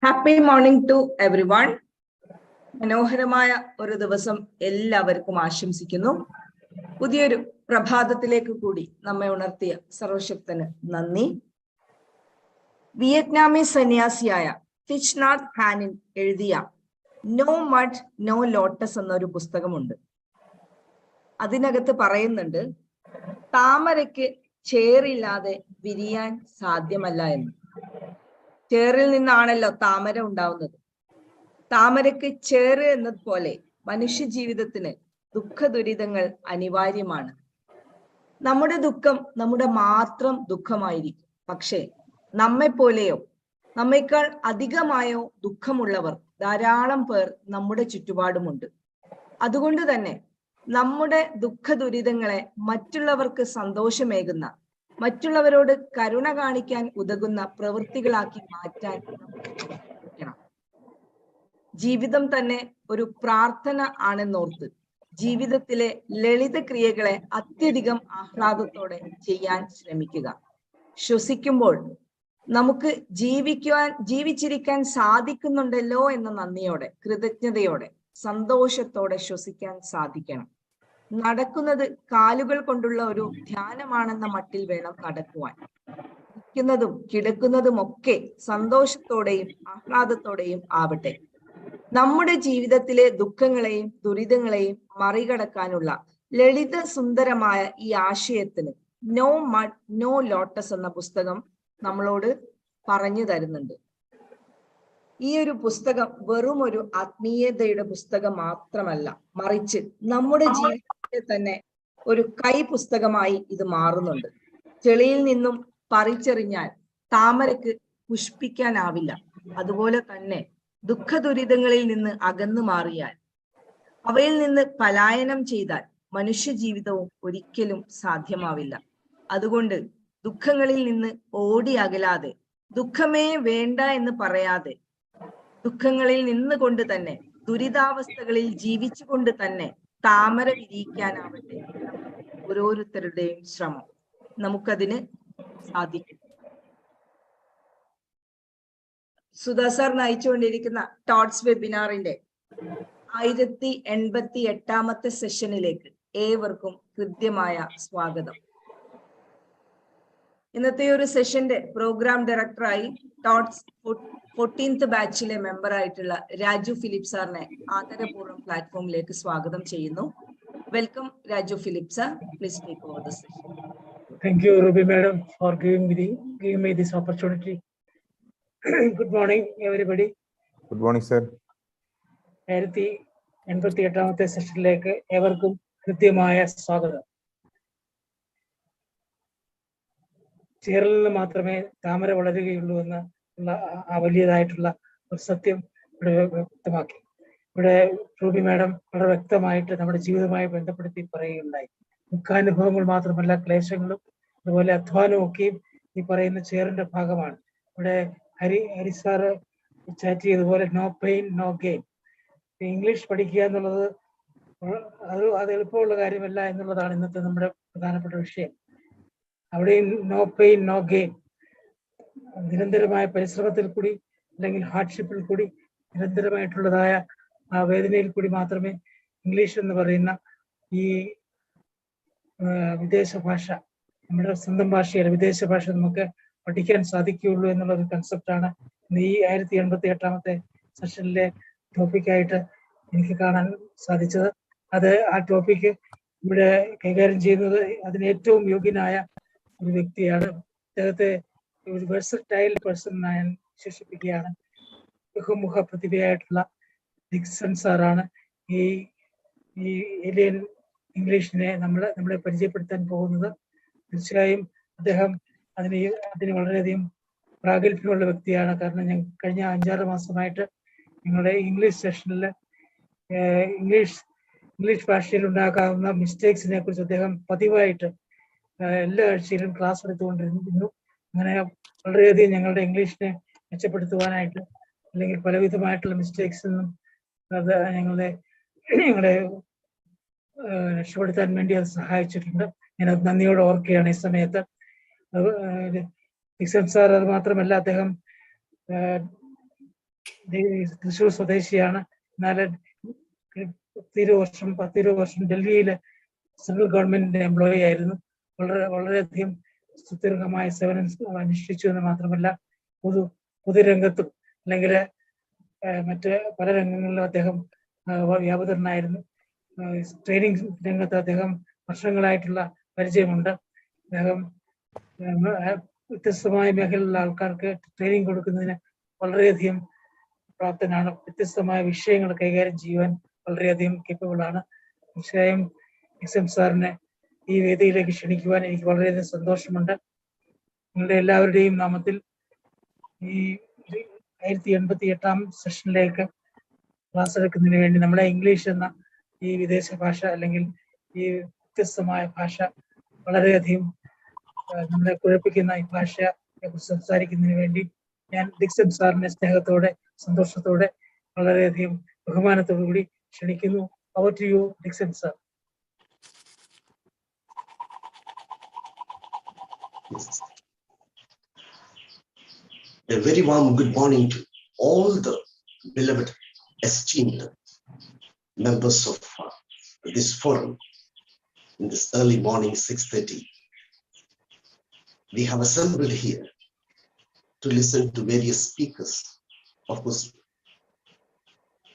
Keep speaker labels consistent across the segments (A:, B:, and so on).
A: Happy morning to everyone. മനോഹരമായ ഒരു ദിവസം എല്ലാവർക്കും ആശംസിക്കുന്നു. പുതിയൊരു പ്രഭാതത്തിലേക്ക് കൂടി നമ്മെ ഉണർത്തിയ സർവശക്തന് നന്ദി. വിയറ്റ്നാമീസ് സന്യാസിയായ തിച്ച് നാത്ത് ഹാനിൻ എഴുതിയ നോ മഡ് നോ ലോട്ടസ് എന്നൊരു പുസ്തകമുണ്ട്. അതിനകത്ത് പറയുന്നുണ്ട്, താമരയ്ക്ക് ചേറില്ലാതെ വിരിയാൻ സാധ്യമല്ല എന്ന്. ചേറിൽ നിന്നാണല്ലോ താമര ഉണ്ടാവുന്നത്. താമരയ്ക്ക് ചേറ് എന്നതുപോലെ മനുഷ്യ ജീവിതത്തിന് ദുഃഖ ദുരിതങ്ങൾ അനിവാര്യമാണ്. നമ്മുടെ ദുഃഖം നമ്മുടെ മാത്രം ദുഃഖമായിരിക്കും. പക്ഷേ നമ്മെപ്പോലെയോ നമ്മേക്കാൾ അധികമായോ ദുഃഖമുള്ളവർ ധാരാളം പേർ നമ്മുടെ ചുറ്റുപാടുമുണ്ട്. അതുകൊണ്ട് തന്നെ നമ്മുടെ ദുഃഖ ദുരിതങ്ങളെ മറ്റുള്ളവർക്ക് സന്തോഷമേകുന്ന, മറ്റുള്ളവരോട് കരുണ കാണിക്കാൻ ഉതകുന്ന പ്രവൃത്തികളാക്കി മാറ്റാൻ ശ്രമിക്കണം. ജീവിതം തന്നെ ഒരു പ്രാർത്ഥന ആണെന്നോർത്ത് ജീവിതത്തിലെ ലളിത ക്രിയകളെ അത്യധികം ആഹ്ലാദത്തോടെ ചെയ്യാൻ ശ്രമിക്കുക. ശ്വസിക്കുമ്പോൾ നമുക്ക് ജീവിച്ചിരിക്കാൻ സാധിക്കുന്നുണ്ടല്ലോ എന്ന നന്ദിയോടെ, കൃതജ്ഞതയോടെ, സന്തോഷത്തോടെ ശ്വസിക്കാൻ സാധിക്കണം. നടക്കുന്നത് കാലുകൾ കൊണ്ടുള്ള ഒരു ധ്യാനമാണെന്ന മട്ടിൽ വേണം നടക്കുവാൻ. ഇരിക്കുന്നതും കിടക്കുന്നതും ഒക്കെ സന്തോഷത്തോടെയും ആഹ്ലാദത്തോടെയും ആവട്ടെ. നമ്മുടെ ജീവിതത്തിലെ ദുഃഖങ്ങളെയും ദുരിതങ്ങളെയും മറികടക്കാനുള്ള ലളിത സുന്ദരമായ ഈ ആശയത്തിന് നോ മഡ് നോ ലോട്ടസ് എന്ന പുസ്തകം നമ്മളോട് പറഞ്ഞു തരുന്നുണ്ട്. ഈ ഒരു പുസ്തകം വെറും ഒരു ആത്മീയതയുടെ പുസ്തകം മാത്രമല്ല, മറിച്ച് നമ്മുടെ ജീവിതത്തെ തന്നെ ഒരു കൈ പുസ്തകമായി ഇത് മാറുന്നുണ്ട്. ചെളിയിൽ നിന്നും പറിച്ചെറിഞ്ഞാൽ താമരക്ക് പുഷ്പിക്കാനാവില്ല. അതുപോലെ തന്നെ ദുഃഖ ദുരിതങ്ങളിൽ നിന്ന് അകന്നു മാറിയാൽ, അവയിൽ നിന്ന് പലായനം ചെയ്താൽ മനുഷ്യ ജീവിതവും ഒരിക്കലും സാധ്യമാവില്ല. അതുകൊണ്ട് ദുഃഖങ്ങളിൽ നിന്ന് ഓടി അകലാതെ, ദുഃഖമേ വേണ്ട എന്ന് പറയാതെ, ദുഃഖങ്ങളിൽ നിന്നുകൊണ്ട് തന്നെ, ദുരിതാവസ്ഥകളിൽ ജീവിച്ചുകൊണ്ട് തന്നെ താമര വിരിയിക്കാനാവട്ടെ ഓരോരുത്തരുടെയും ശ്രമം. നമുക്കതിന് സാധിക്കും. സുധാ സാർ നയിച്ചുകൊണ്ടിരിക്കുന്ന ടോട്സ് വെബിനാറിന്റെ 1088ാമത്തെ സെഷനിലേക്ക് ഏവർക്കും ഹൃദ്യമായ സ്വാഗതം. ഇന്നത്തെ ഒരു സെഷന്റെ പ്രോഗ്രാം ഡയറക്ടറായി ടോട്സ് 14th ബാച്ചിലെ മെമ്പറായിട്ടുള്ള രാജു ഫിലിപ്പ് സാറിനെ ആദരപൂർവ്വം പ്ലാറ്റ്ഫോമിലേക്ക് സ്വാഗതം ചെയ്യുന്നു. Welcome Raju Philip sir. Please take over the session.
B: Thank you, Ruby Madam, for giving me this opportunity. Good morning, everybody.
C: Good morning, sir.
B: 1088ാമത്തെ സെഷനിലേക്ക് ഏവർക്കും കൃത്യമായ സ്വാഗതം. ചേറിൽ നിന്ന് മാത്രമേ താമര വളരുകയുള്ളൂ എന്നുള്ള ആ വലിയതായിട്ടുള്ള ഒരു സത്യം ഇവിടെ വ്യക്തമാക്കി. ഇവിടെ റൂബി മാഡം വളരെ വ്യക്തമായിട്ട് നമ്മുടെ ജീവിതവുമായി ബന്ധപ്പെടുത്തി പറയുകയുണ്ടായി. ദുഃഖാനുഭവങ്ങൾ മാത്രമല്ല, ക്ലേശങ്ങളും അതുപോലെ അധ്വാനവും ഒക്കെയും ഈ പറയുന്ന ചേറിന്റെ ഭാഗമാണ്. ഇവിടെ ഹരി സാറ് ചാറ്റ് ചെയ്തതുപോലെ no pain no gain. English പഠിക്കുക എന്നുള്ളത് അത് എളുപ്പമുള്ള കാര്യമല്ല എന്നുള്ളതാണ് ഇന്നത്തെ നമ്മുടെ പ്രധാനപ്പെട്ട വിഷയം. അവിടെയും നോ പെയിൻ നോ ഗെയിൻ. നിരന്തരമായ പരിശ്രമത്തിൽ കൂടി, അല്ലെങ്കിൽ ഹാർഡ്ഷിപ്പിൽ കൂടി, നിരന്തരമായിട്ടുള്ളതായ ആ വേദനയിൽ കൂടി മാത്രമേ ഇംഗ്ലീഷ് എന്ന് പറയുന്ന ഈ വിദേശ ഭാഷ, നമ്മുടെ സ്വന്തം ഭാഷയല്ല വിദേശ ഭാഷ നമുക്ക് പഠിക്കാൻ സാധിക്കുകയുള്ളൂ എന്നുള്ള ഒരു കൺസെപ്റ്റാണ് ഈ 1088ാമത്തെ സെഷനിലെ ടോപ്പിക്കായിട്ട് എനിക്ക് കാണാൻ സാധിച്ചത്. ആ ടോപ്പിക്ക് ഇവിടെ കൈകാര്യം ചെയ്യുന്നത് അതിന് ഏറ്റവും യോഗ്യനായ ഒരു വ്യക്തിയാണ്. അദ്ദേഹത്തെ ഒരു വെർസറ്റൈൽ പേഴ്സൺ ഞാൻ വിശേഷിപ്പിക്കുകയാണ്. ബഹുമുഖ പ്രതിഭയായിട്ടുള്ള ഡിക്സൺ സാറാണ് ഈ ഏലിയൻ ഇംഗ്ലീഷിനെ നമ്മളെ പരിചയപ്പെടുത്താൻ പോകുന്നത്. തീർച്ചയായും അദ്ദേഹം അതിന് വളരെയധികം പ്രാഗൽഭ്യമുള്ള വ്യക്തിയാണ്. കാരണം ഞാൻ കഴിഞ്ഞ 5-6 മാസമായിട്ട് ഞങ്ങളുടെ ഇംഗ്ലീഷ് സെഷനിൽ ഇംഗ്ലീഷ് ഭാഷയിൽ ഉണ്ടാക്കാവുന്ന മിസ്റ്റേക്സിനെ കുറിച്ച് അദ്ദേഹം പതിവായിട്ട് എല്ലാ ആഴ്ചയിലും ക്ലാസ് എടുത്തുകൊണ്ടിരുന്നു. അങ്ങനെ വളരെയധികം ഞങ്ങളുടെ ഇംഗ്ലീഷിനെ മെച്ചപ്പെടുത്തുവാനായിട്ട്, അല്ലെങ്കിൽ പലവിധമായിട്ടുള്ള മിസ്റ്റേക്സ് നിന്നും അത് ഞങ്ങളെ രക്ഷപ്പെടുത്താൻ വേണ്ടി അത് സഹായിച്ചിട്ടുണ്ട്. ഞാനത് നന്ദിയോടെ ഓർക്കുകയാണ് ഈ സമയത്ത്. ഡിക്സൺ സാർ അത് മാത്രമല്ല, അദ്ദേഹം തൃശ്ശൂർ സ്വദേശിയാണ്. എന്നാൽ 10 വർഷം ഡൽഹിയിലെ സെൻട്രൽ ഗവൺമെന്റിന്റെ എംപ്ലോയി ആയിരുന്നു. വളരെയധികം സുദീർഘമായ സേവനം അനുഷ്ഠിച്ചു എന്ന് മാത്രമല്ല പൊതുരംഗത്തും അല്ലെങ്കിൽ മറ്റ് പല രംഗങ്ങളിലും അദ്ദേഹം വ്യാപൃതനായിരുന്നു. ട്രെയിനിങ് രംഗത്ത് അദ്ദേഹം വർഷങ്ങളായിട്ടുള്ള പരിചയമുണ്ട്. അദ്ദേഹം വ്യത്യസ്തമായ മേഖലയിലുള്ള ആൾക്കാർക്ക് ട്രെയിനിങ് കൊടുക്കുന്നതിന് വളരെയധികം പ്രാപ്തനാണ്. വ്യത്യസ്തമായ വിഷയങ്ങൾ കൈകാര്യം ചെയ്യുവാൻ വളരെയധികം കേപ്പബിൾ ആണ്. തീർച്ചയായും SM സാറിനെ ഈ വേദിയിലേക്ക് ക്ഷണിക്കുവാൻ എനിക്ക് വളരെയധികം സന്തോഷമുണ്ട്. നിങ്ങളുടെ എല്ലാവരുടെയും നാമത്തിൽ ഈ 1088-ാം സെഷനിലേക്ക് ക്ലാസ് എടുക്കുന്നതിന് വേണ്ടി നമ്മുടെ ഇംഗ്ലീഷ് എന്ന ഈ വിദേശ ഭാഷ അല്ലെങ്കിൽ ഈ വ്യത്യസ്തമായ ഭാഷ വളരെയധികം നമ്മളെ കുഴപ്പിക്കുന്ന ഈ ഭാഷയെ കുറിച്ച് സംസാരിക്കുന്നതിന് വേണ്ടി ഞാൻ ഡിക്സൺ സാറിനെ സ്നേഹത്തോടെ സന്തോഷത്തോടെ വളരെയധികം ബഹുമാനത്തോടു കൂടി ക്ഷണിക്കുന്നു. Over to you, Dixon sir.
C: A very warm good morning to all the beloved, esteemed members of this forum in this early morning, 6:30. We have assembled here to listen to various speakers, of course,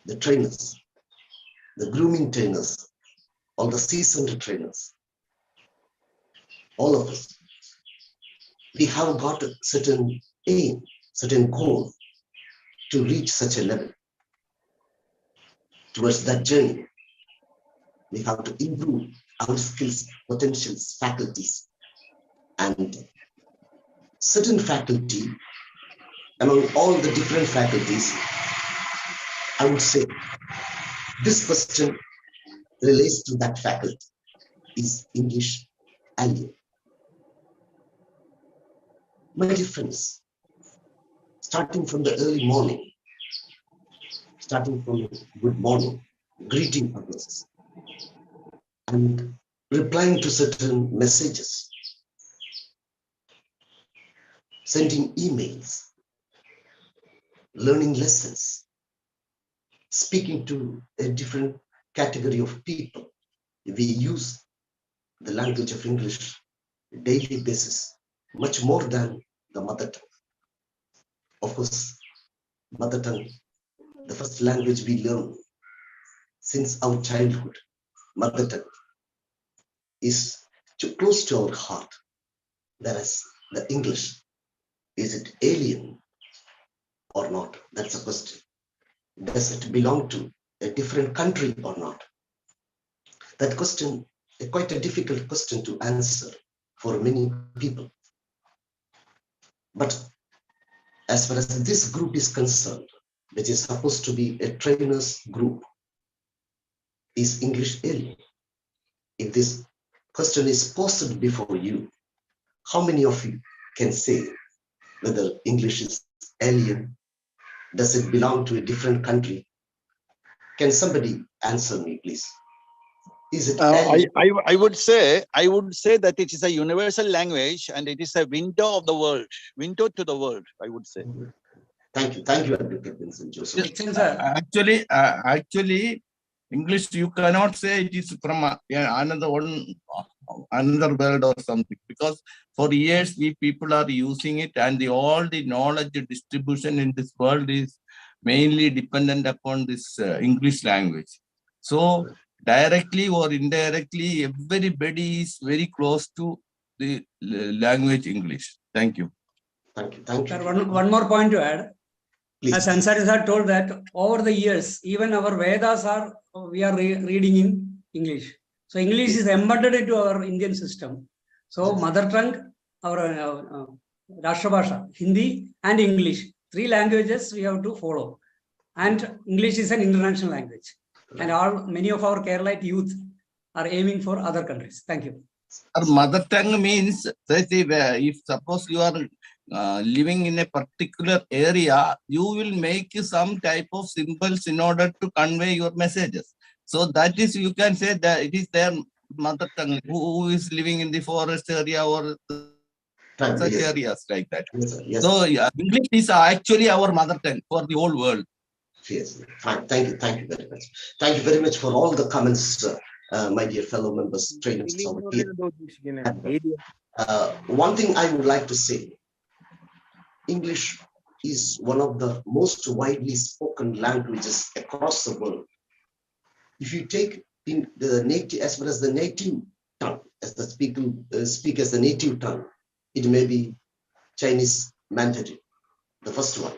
C: the trainers, the grooming trainers, all the seasoned trainers, all of us. We have got a certain aim, certain goal to reach such a level. Towards that journey, we have to improve our skills, potentials, faculties, and certain faculty, among all the different faculties, I would say this question relates to that faculty, is English alien. My dear friends, starting from the early morning, starting from good morning, greeting others, and replying to certain messages, sending emails, learning lessons, speaking to a different category of people. We use the language of English on a daily basis, much more than the mother tongue. Of course, mother tongue, the first language we learn since our childhood, mother tongue, is too close to our heart. Whereas the English, is it alien or not? That's a question. Does it belong to a different country or not? That question is quite a difficult question to answer for many people. But as far as this group is concerned, which is supposed to be a trainers group, is English alien? If this question is posed before you, how many of you can say whether English is alien? Does it belong to a different country? Can somebody answer me, please? Is it alien?
D: I would say that it is a universal language and it is a window of the world, window to the world, I would say.
C: Thank you, Advocate Vincent Joseph.
E: Actually, English, you cannot say it is from another world or something, because for years we people are using it, and all the knowledge distribution in this world is mainly dependent upon this English language. So directly or indirectly, everybody is very close to the language English. Thank you.
C: Thank you.
F: Sir, one more point to add.
C: Please.
F: As Ansari sir told that over the years, even our Vedas we are reading in English. So English is embedded into our Indian system. So mother tongue, our Rashtra Bhasha, Hindi and English, 3 languages we have to follow. And English is an international language. And many of our Keralite youth are aiming for other countries. Thank you.
E: Our mother tongue means that if suppose you are living in a particular area, you will make some type of symbols in order to convey your messages. So that is, you can say that it is their mother tongue. Who is living in the forest area or such
C: Yes.
E: areas like that.
C: Yes, sir. Yes.
E: So English is actually our mother tongue for the whole world.
C: Yes, fine. Thank you. Thank you very much. Thank you very much for all the comments, my dear fellow members, trainers over here. One thing I would like to say, English is one of the most widely spoken languages across the world. If you take in the native, as well as the native tongue, as the speak as the native tongue, it may be Chinese Mandarin, the first one.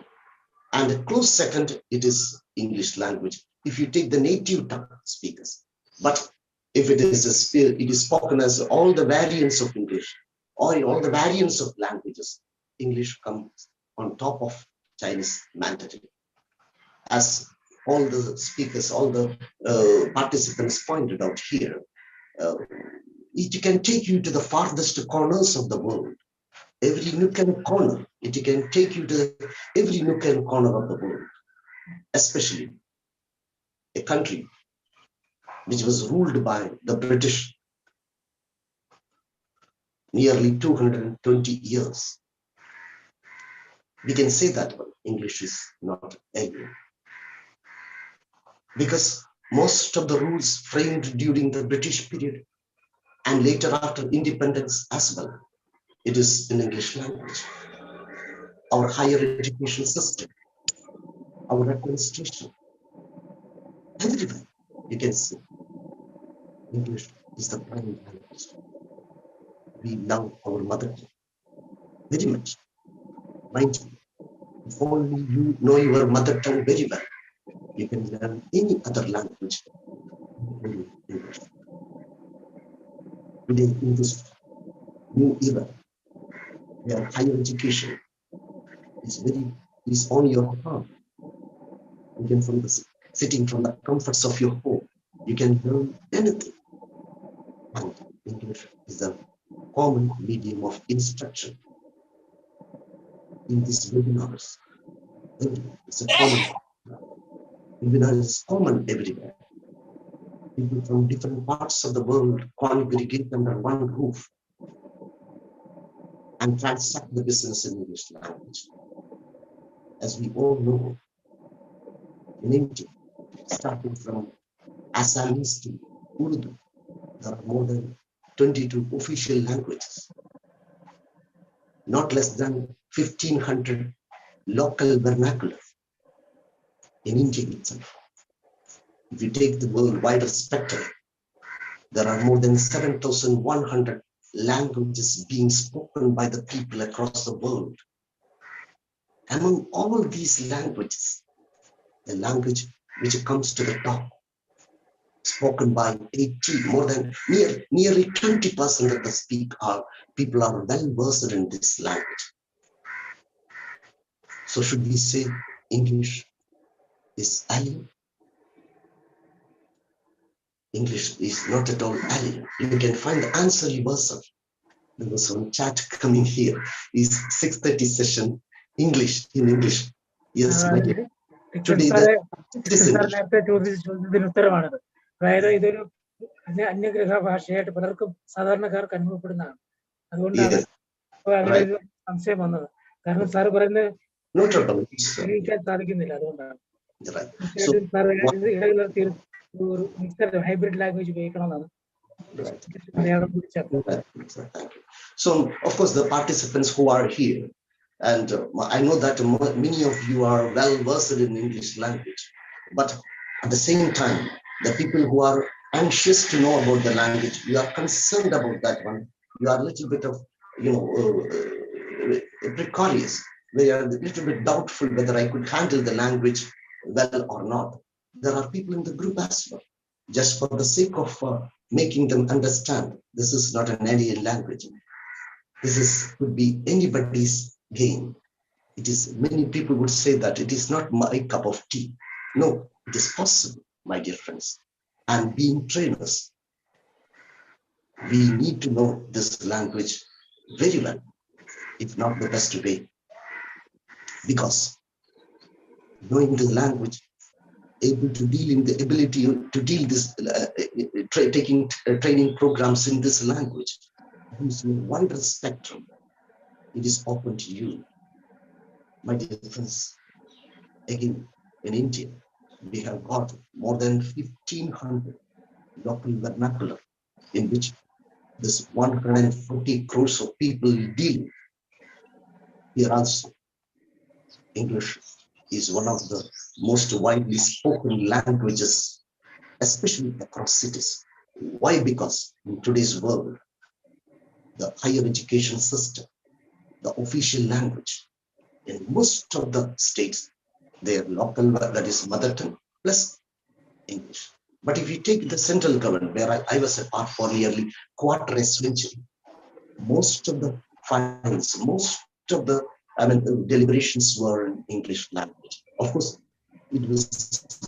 C: And a close second, it is English language. If you take the native tongue speakers, but if it is it is spoken as all the variants of English or all the variants of languages, English comes on top of Chinese Mandarin. As all the speakers, all the participants pointed out here, it can take you to the farthest corners of the world. Every nook and corner, it can take you to every nook and corner of the world, especially a country which was ruled by the British nearly 220 years. We can say that English is not alien, because most of the rules framed during the British period and later after independence as well, it is in English language. Our higher education system, our administration, everywhere you can see English is the primary language. We love our mother tongue very much. Mind you, if only you know your mother tongue very well, you can learn any other language, only English. Today, in this new era, where higher education is on your palm, you can sitting from the comforts of your home, you can learn anything. And English is the common medium of instruction. In these webinars, it's a common. Webinar is common everywhere. People from different parts of the world congregate under one roof and transact the business in English language. As we all know, in India, starting from Assamese to Urdu, there are more than 22 official languages, not less than 1,500 local vernacular in India itself. If you take the world wider spectrum, there are more than 7,100 languages being spoken by the people across the world. Among all these languages, the language which comes to the top, spoken by nearly 20% of the people are well versed in this language. So should we say English is alien? English is not at all alien. You can find the answer yourself. There was some chat coming here. Is 6:30 session English in English? Yes, my dear. Today it is English.
B: നേരത്തെ ചോദ്യത്തിന് ഉത്തരമാണത്. അതായത് ഇതൊരു അന്യഗ്രഹ ഭാഷയായിട്ട് പലർക്കും സാധാരണക്കാർക്ക് അനുഭവപ്പെടുന്നതാണ്. അതുകൊണ്ടാണ് അങ്ങനെ ഒരു സംശയം വന്നത്. കാരണം സാറ് പറയുന്നത് ഗ്രഹിക്കാൻ സാധിക്കുന്നില്ല. അതുകൊണ്ടാണ് സാർ ഹൈബ്രിഡ് ലാംഗ്വേജ് ഉപയോഗിക്കണമെന്നാണ്.
C: So, of course, the participants who are here, and I know that many of you are well versed in English language, but at the same time, the people who are anxious to know about the language, you are concerned about that one. You are a little bit of, precarious. We are a little bit doubtful whether I could handle the language well or not. There are people in the group as well, just for the sake of making them understand this is not an alien language. This could be anybody's game. It is, many people would say that it is not my cup of tea. No, it is possible, my dear friends. And being trainers, we need to know this language very well, if not the best way. Because knowing the language, able to deal in the ability to deal this, taking training programs in this language, gives you a wider spectrum it is open to you. My dear friends, again, in India, we have got more than 1,500 local vernacular in which this 140 crores of people deal. Here also, English is one of the most widely spoken languages, especially across cities. Why? Because in today's world, the higher education system, the official language in most of the states, their local, that is mother tongue plus English. But if you take the central government, where I was a part for nearly quarter a century, most of the fines, most of the deliberations were in English language. Of course, it was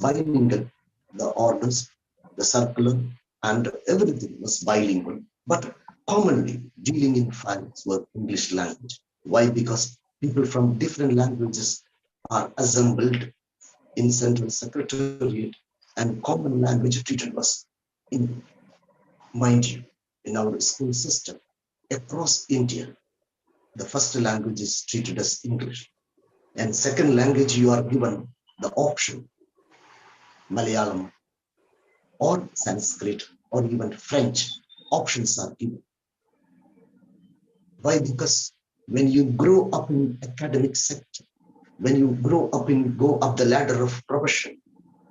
C: bilingual. The orders, the circular, and everything was bilingual. But commonly dealing in files were English language. Why? Because people from different languages are assembled in central secretariat, and common language treated was in, mind you, in our school system across India, the first language is treated as English, and second language you are given the option Malayalam or Sanskrit or even French. Options are given. Why? Because when you grow up in academic sector, when you go up the ladder of profession,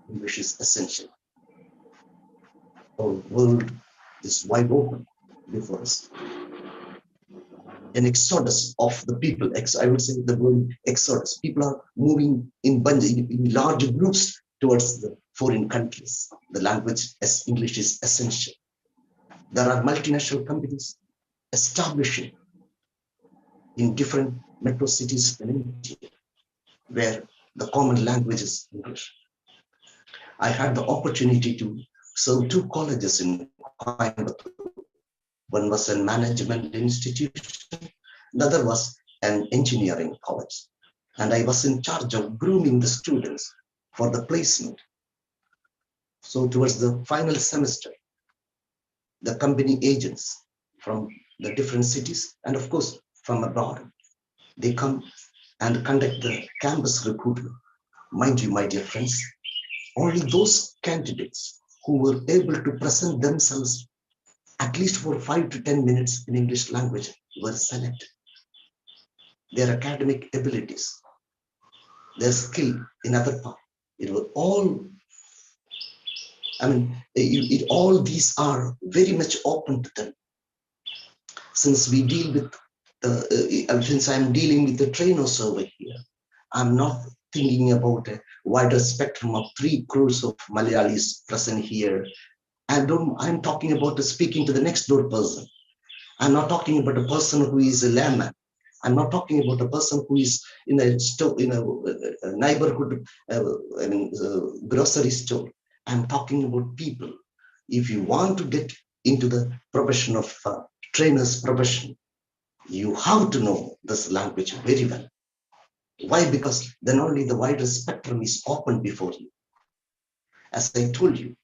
C: English is essential. Our world is wide open before us. An exodus of the people, I would say the word exodus. People are moving in large groups towards the foreign countries. The language as English is essential. There are multinational companies establishing in different metro cities in India where the common language is English. I had the opportunity to serve 2 colleges in Coimbatore. One was a management institution, the other was an engineering college. And I was in charge of grooming the students for the placement. So towards the final semester, the company agents from the different cities and of course from abroad, they come and conduct the campus recruitment. Mind you, my dear friends, only those candidates who were able to present themselves at least for 5 to 10 minutes in English language were selected. Their academic abilities, their skill in other part, it was all, all these are very much open to them. Since we deal with since I'm dealing with the trainers over here, I'm not thinking about a wider spectrum of 3 crores of Malayalis present here. I'm talking about speaking to the next door person. I'm not talking about a person who is a layman. I'm not talking about a person who is in a neighborhood grocery store. I'm talking about people. If you want to get into the profession of trainer's profession, you have to know this language very well. Why? Because then only the wider spectrum is open before you. As I told you,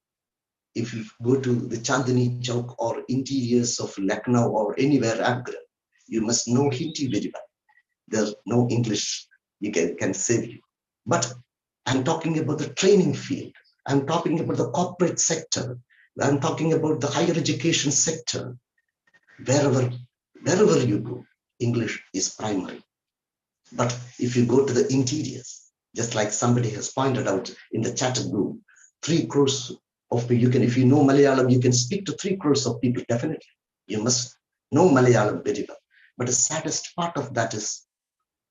C: if you go to the Chandni Chowk or interiors of Lucknow or anywhere Agra, you must know Hindi very well. There's no English can save you. But I'm talking about the training field. I'm talking about the corporate sector. I'm talking about the higher education sector. Wherever you go, English is primary. But if you go to the interiors, just like somebody has pointed out in the chat group, 3 crores of people, if you know Malayalam, you can speak to 3 crores of people, definitely. You must know Malayalam very well. But the saddest part of that is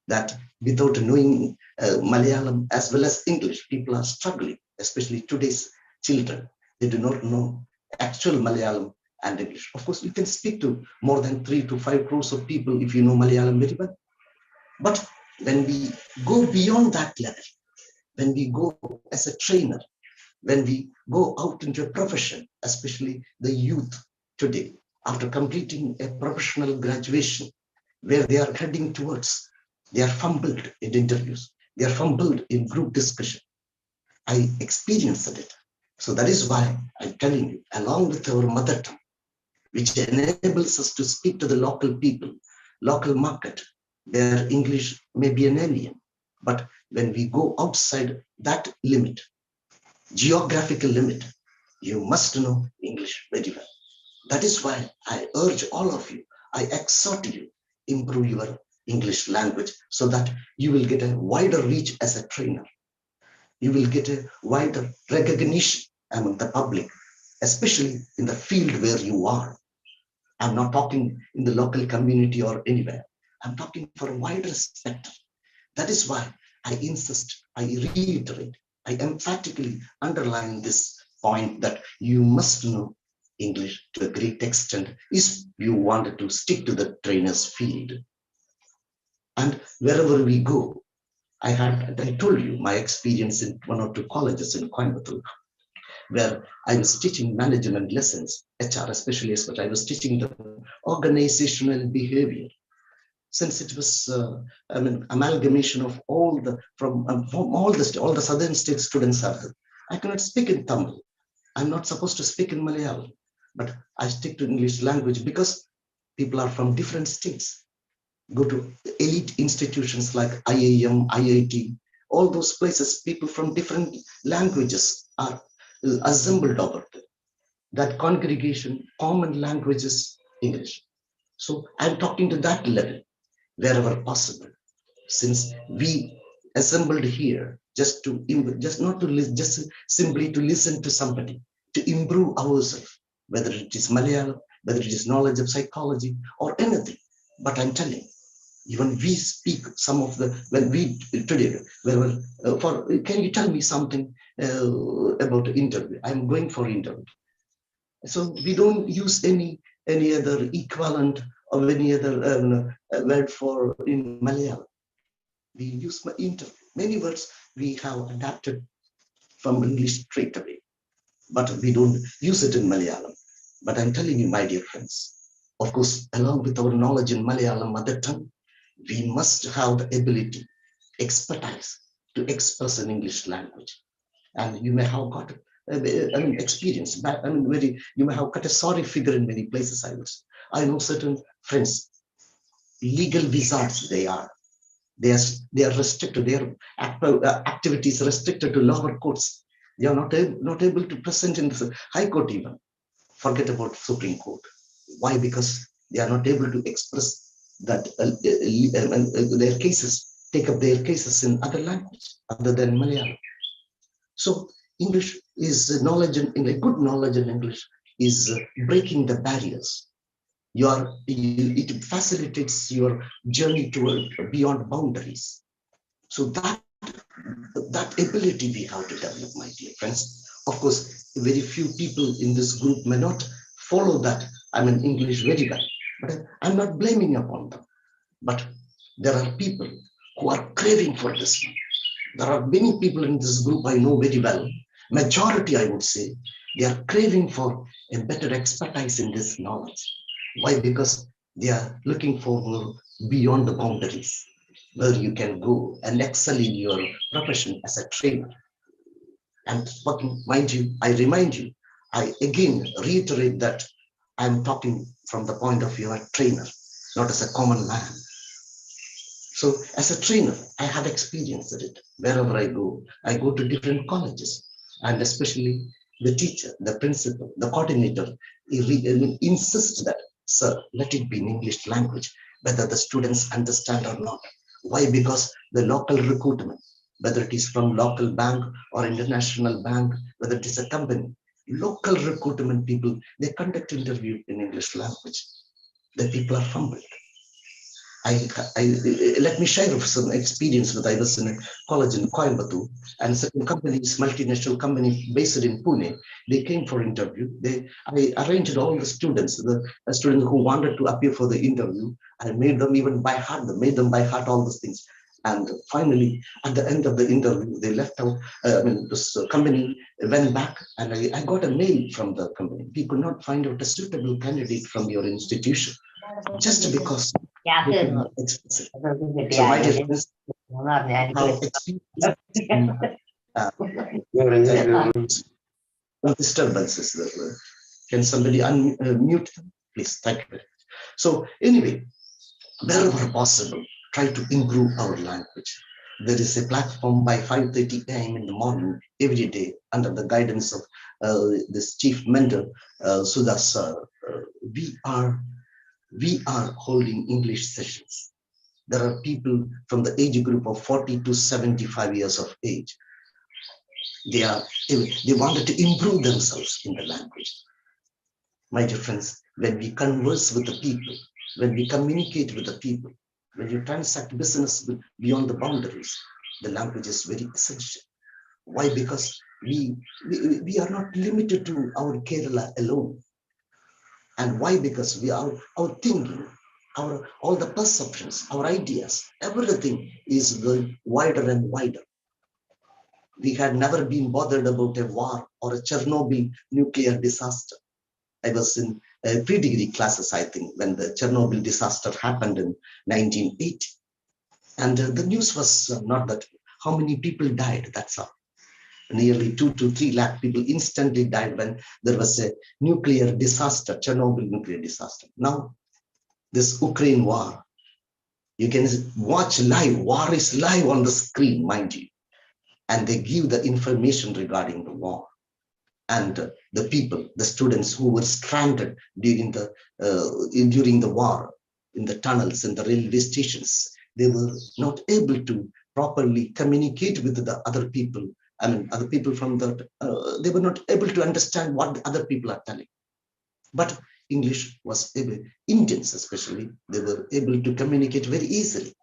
C: that without knowing Malayalam as well as English, people are struggling, especially today's children. They do not know actual Malayalam and English. Of course, you can speak to more than 3 to 5 crores of people if you know Malayalam very well. But when we go beyond that level, when we go as a trainer, when we go out into a profession, especially the youth today, after completing a professional graduation, where they are heading towards, they are fumbled in interviews, they are fumbled in group discussion. I experienced it. So that is why I'm telling you, along with our mother tongue, which enables us to speak to the local people, local market, where English may be an alien. But when we go outside that limit, geographical limit, you must know English very well. That is why I urge all of you, I exhort you, improve your English language so that you will get a wider reach as a trainer. You will get a wider recognition among the public, especially in the field where you are. I'm not talking in the local community or anywhere. I'm talking for a wider spectrum. That is why I insist, I reiterate, I emphatically underline this point that you must know English to a great extent if you wanted to stick to the trainer's field. And wherever we go, I told you my experience in 1 or 2 colleges in Coimbatore, where I was teaching management lessons, HR especially, but I was teaching them organizational behavior. Since it was amalgamation of all the from all the southern state students are there. I cannot speak in Tamil. I'm not supposed to speak in Malayalam, but I stick to English language because people are from different states. Go to elite institutions like IIM, IIT, all those places, people from different languages are assembled over there. That congregation, common language is English. So I'm talking to that level wherever possible. Since we assembled here just simply to listen to somebody, to improve ourselves, whether it is Malayalam, whether it is knowledge of psychology or anything. But I'm telling you, even we speak some of the, when we today, can you tell me something about the interview? I'm going for interview. So we don't use any other equivalent of any other word for in Malayalam. We use interview. Many words we have adapted from English straight away, but we don't use it in Malayalam. But I'm telling you, my dear friends, of course, along with our knowledge in Malayalam mother tongue, we must have the ability, expertise to express in English language. And you may have got experience. You may have got a sorry figure in many places, I would say. I know certain friends, legal wizards they are. They are restricted, their activities restricted to lower courts. They are not able to present in the High Court even. Forget about Supreme Court. Why? Because they are not able to express that their cases, take up their cases in other language other than Malayalam. So English is knowledge, in a good knowledge in English is breaking the barriers. It facilitates your journey toward beyond boundaries. So that ability we have to develop, my dear friends. Of course, very few people in this group may not follow that. English very well, but I'm not blaming upon them. But there are people who are craving for this one. There are many people in this group I know very well. Majority, I would say, they are craving for a better expertise in this knowledge. Why? Because they are looking for beyond the boundaries, where you can go and excel in your profession as a trainer. And mind you, I remind you, I again reiterate that I'm talking from the point of view of a trainer, not as a common man. So as a trainer, I have experienced it. Wherever I go to different colleges, and especially the teacher, the principal, the coordinator, insists that, sir, let it be in English language, whether the students understand or not. Why? Because the local recruitment, whether it is from local bank or international bank, whether it is a company, local recruitment people, they conduct interview in English language. The people are fumbled. Let me share some experience with. I was in a college in Coimbatore, and certain companies, multinational company based in Pune, they came for interview. I arranged all the students, the students who wanted to appear for the interview. I made them even by heart, made them by heart all those things. And finally, at the end of the interview, they left out. This company went back, and I got a mail from the company. We could not find out a suitable candidate from your institution, just because they could not express it. So my dear friends, disturbances. Can somebody unmute them, please? Thank you very much. So anyway, wherever possible, try to improve our language. There is a platform by 5:30 a.m. in the morning every day under the guidance of this chief mentor, Sudas sir. We are holding English sessions. There are people from the age group of 40 to 75 years of age. They wanted to improve themselves in the language. My dear friends, when we converse with the people, when we communicate with the people, when you transact business beyond the boundaries, the language is very essential. Why? Because we are not limited to our Kerala alone. And why? Because we are our thinking, all the perceptions, our ideas, everything is going wider and wider. We had never been bothered about a war or a Chernobyl nuclear disaster. I was in pre-degree classes, I think, when the Chernobyl disaster happened in 1980. And the news was not that how many people died, that's all. Nearly 2 to 3 lakh people instantly died when there was a nuclear disaster, Chernobyl nuclear disaster. Now, this Ukraine war, you can watch live, war is live on the screen, mind you. And they give the information regarding the war. And the people, the students who were stranded during the war, in the tunnels, in the railway stations, they were not able to properly communicate with the other people. I mean, other people from they were not able to understand what the other people are telling. But English was able, Indians especially, they were able to communicate very easily.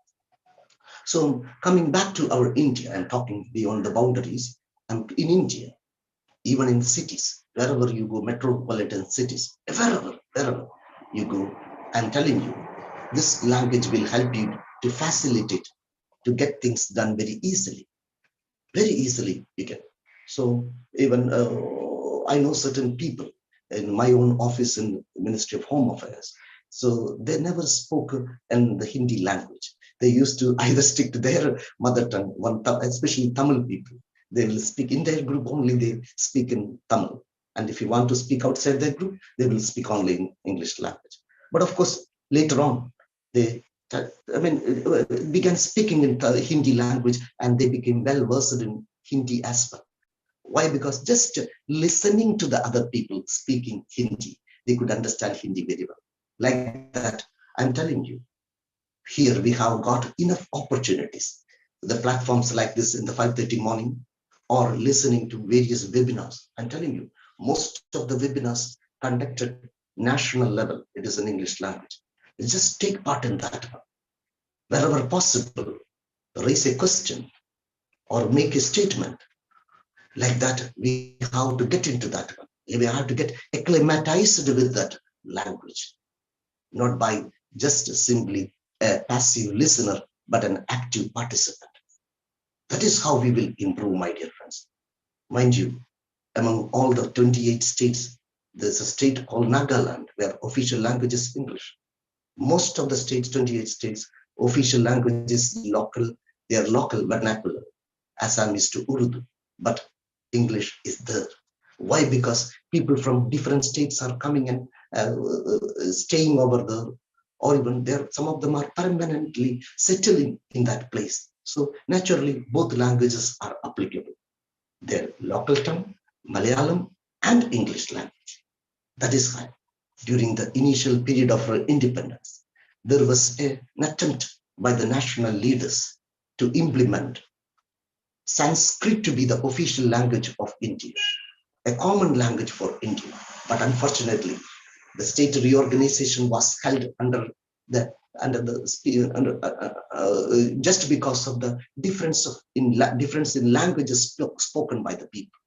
C: So coming back to our India and talking beyond the boundaries, in India, even in cities, wherever you go, metropolitan cities, wherever you go, I'm telling you, this language will help you to facilitate, to get things done very easily. Very easily you can. So even I know certain people in my own office in the Ministry of Home Affairs. So they never spoke in the Hindi language. They used to either stick to their mother tongue, especially Tamil people. They will speak in their group only, they speak in Tamil. And if you want to speak outside their group, they will speak only in English language. But of course, later on, they began speaking in the Hindi language and they became well versed in Hindi as well. Why? Because just listening to the other people speaking Hindi, they could understand Hindi very well. Like that, I'm telling you, here we have got enough opportunities. The platforms like this in the 5:30 morning or listening to various webinars. I'm telling you, most of the webinars conducted national level, it is in English language. Just take part in that one. Wherever possible, raise a question or make a statement. Like that, we have to get into that one. We have to get acclimatized with that language, not by just simply a passive listener, but an active participant. That is how we will improve, my dear friends. Mind you, among all the 28 states, there's a state called Nagaland, where official language is English. Most of the states, 28 states, official language is local, they are local vernacular. Assam is to Urdu, but English is there. Why? Because people from different states are coming and staying over there, or even there, some of them are permanently settling in that place. So naturally, both languages are applicable. Their local tongue, Malayalam, and English language. That is why during the initial period of our independence, there was an attempt by the national leaders to implement Sanskrit to be the official language of India, a common language for India. But unfortunately, the state reorganization was held just because of the difference in languages spoken by the people.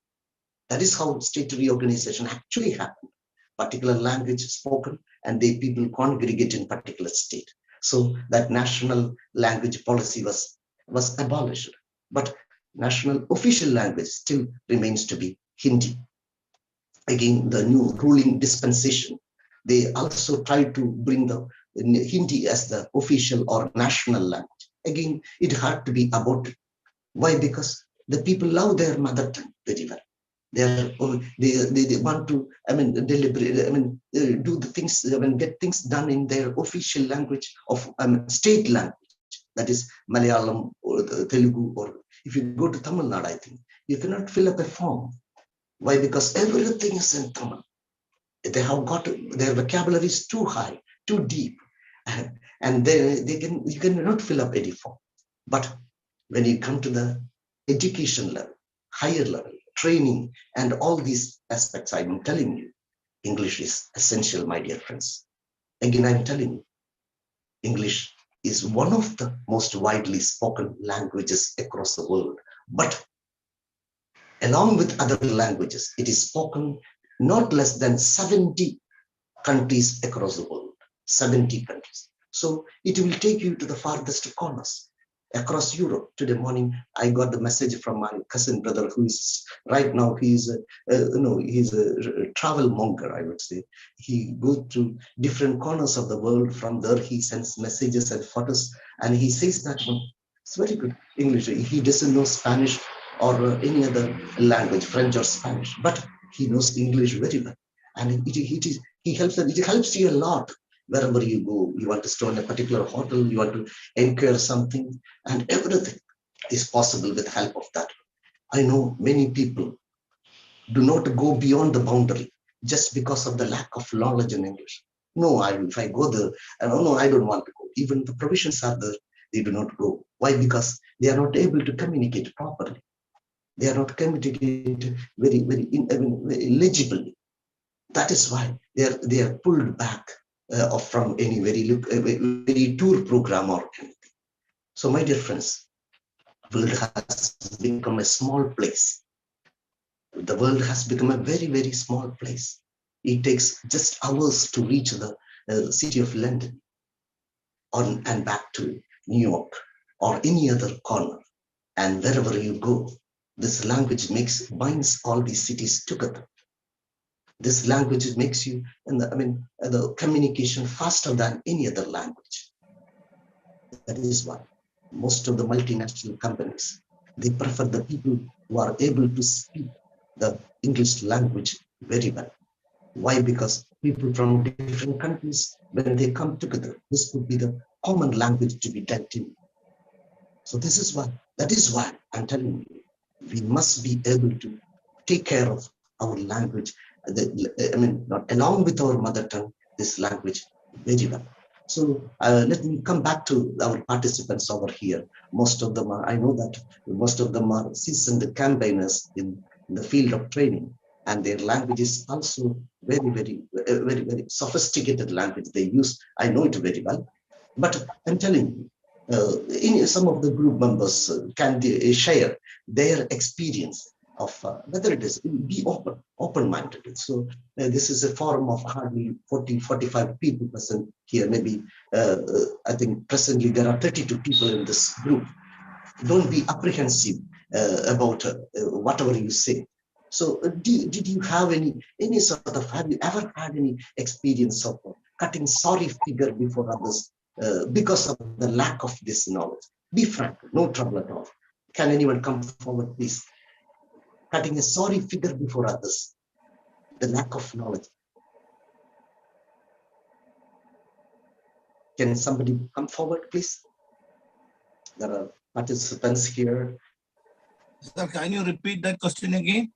C: That is how state reorganization actually happened. Particular language spoken, and the people congregate in particular state. So that national language policy was abolished. But national official language still remains to be Hindi. Again, the new ruling dispensation, they also try to bring the Hindi as the official or national language. Again, it had to be aborted. Why? Because the people love their mother tongue very well. They want to, deliberate, do the things, get things done in their official language of state language. that is Malayalam or Telugu, or if you go to Tamil Nadu, I think, you cannot fill up a form. Why? Because everything is in Tamil. They have got, their vocabulary is too high, too deep, and you cannot fill up any form. But when you come to the education level, higher level, training, and all these aspects, I'm telling you, English is essential, my dear friends. Again, I'm telling you, English is one of the most widely spoken languages across the world. But along with other languages, it is spoken not less than 70 countries across the world, 70 countries. So it will take you to the farthest corners across Europe. Today morning, I got the message from my cousin brother, who is right now, he's a travel monger, I would say. He goes to different corners of the world. From there, he sends messages and photos, and he says that it's very good English. He doesn't know Spanish or any other language, French or Spanish, but he knows English very well. And it helps you a lot. Wherever you go, you want to stay in a particular hotel, you want to enquire something, and everything is possible with help of that. I know many people do not go beyond the boundary just because of the lack of knowledge in English. No, if I go there, no, I don't want to go. Even the provisions are there, they do not go. Why? Because they are not able to communicate properly. They are not communicating very legibly. That is why they are pulled back from any very tour program or anything. So, my dear friends, the world has become a small place. The world has become a very small place. It takes just hours to reach the city of London and back to New York or any other corner. And wherever you go, this language binds all these cities together. This language makes you, the communication faster than any other language. That is why most of the multinational companies, they prefer the people who are able to speak the English language very well. Why? Because people from different countries, when they come together, this would be the common language to be dealt in. So that is why I'm telling you, we must be able to take care of our language, along with our mother tongue, this language very well. So let me come back to our participants over here. Most of them I know that most of them are seasoned campaigners in the field of training, and their language is also very sophisticated language they use. I know it very well, but I'm telling you, in some of the group members can share their experience of whether it is, be open-minded. So this is a forum of hardly 40-45 people present here. Maybe I think presently there are 32 people in this group. Don't be apprehensive about whatever you say. So did you have any sort of, have you ever had any experience of cutting sorry figure before others because of the lack of this knowledge? Be frank, no trouble at all. Can anyone come forward, please? Cutting a sorry figure before others, the lack of knowledge. Can somebody come forward, please? There are participants here.
E: Sir, can you repeat that question again?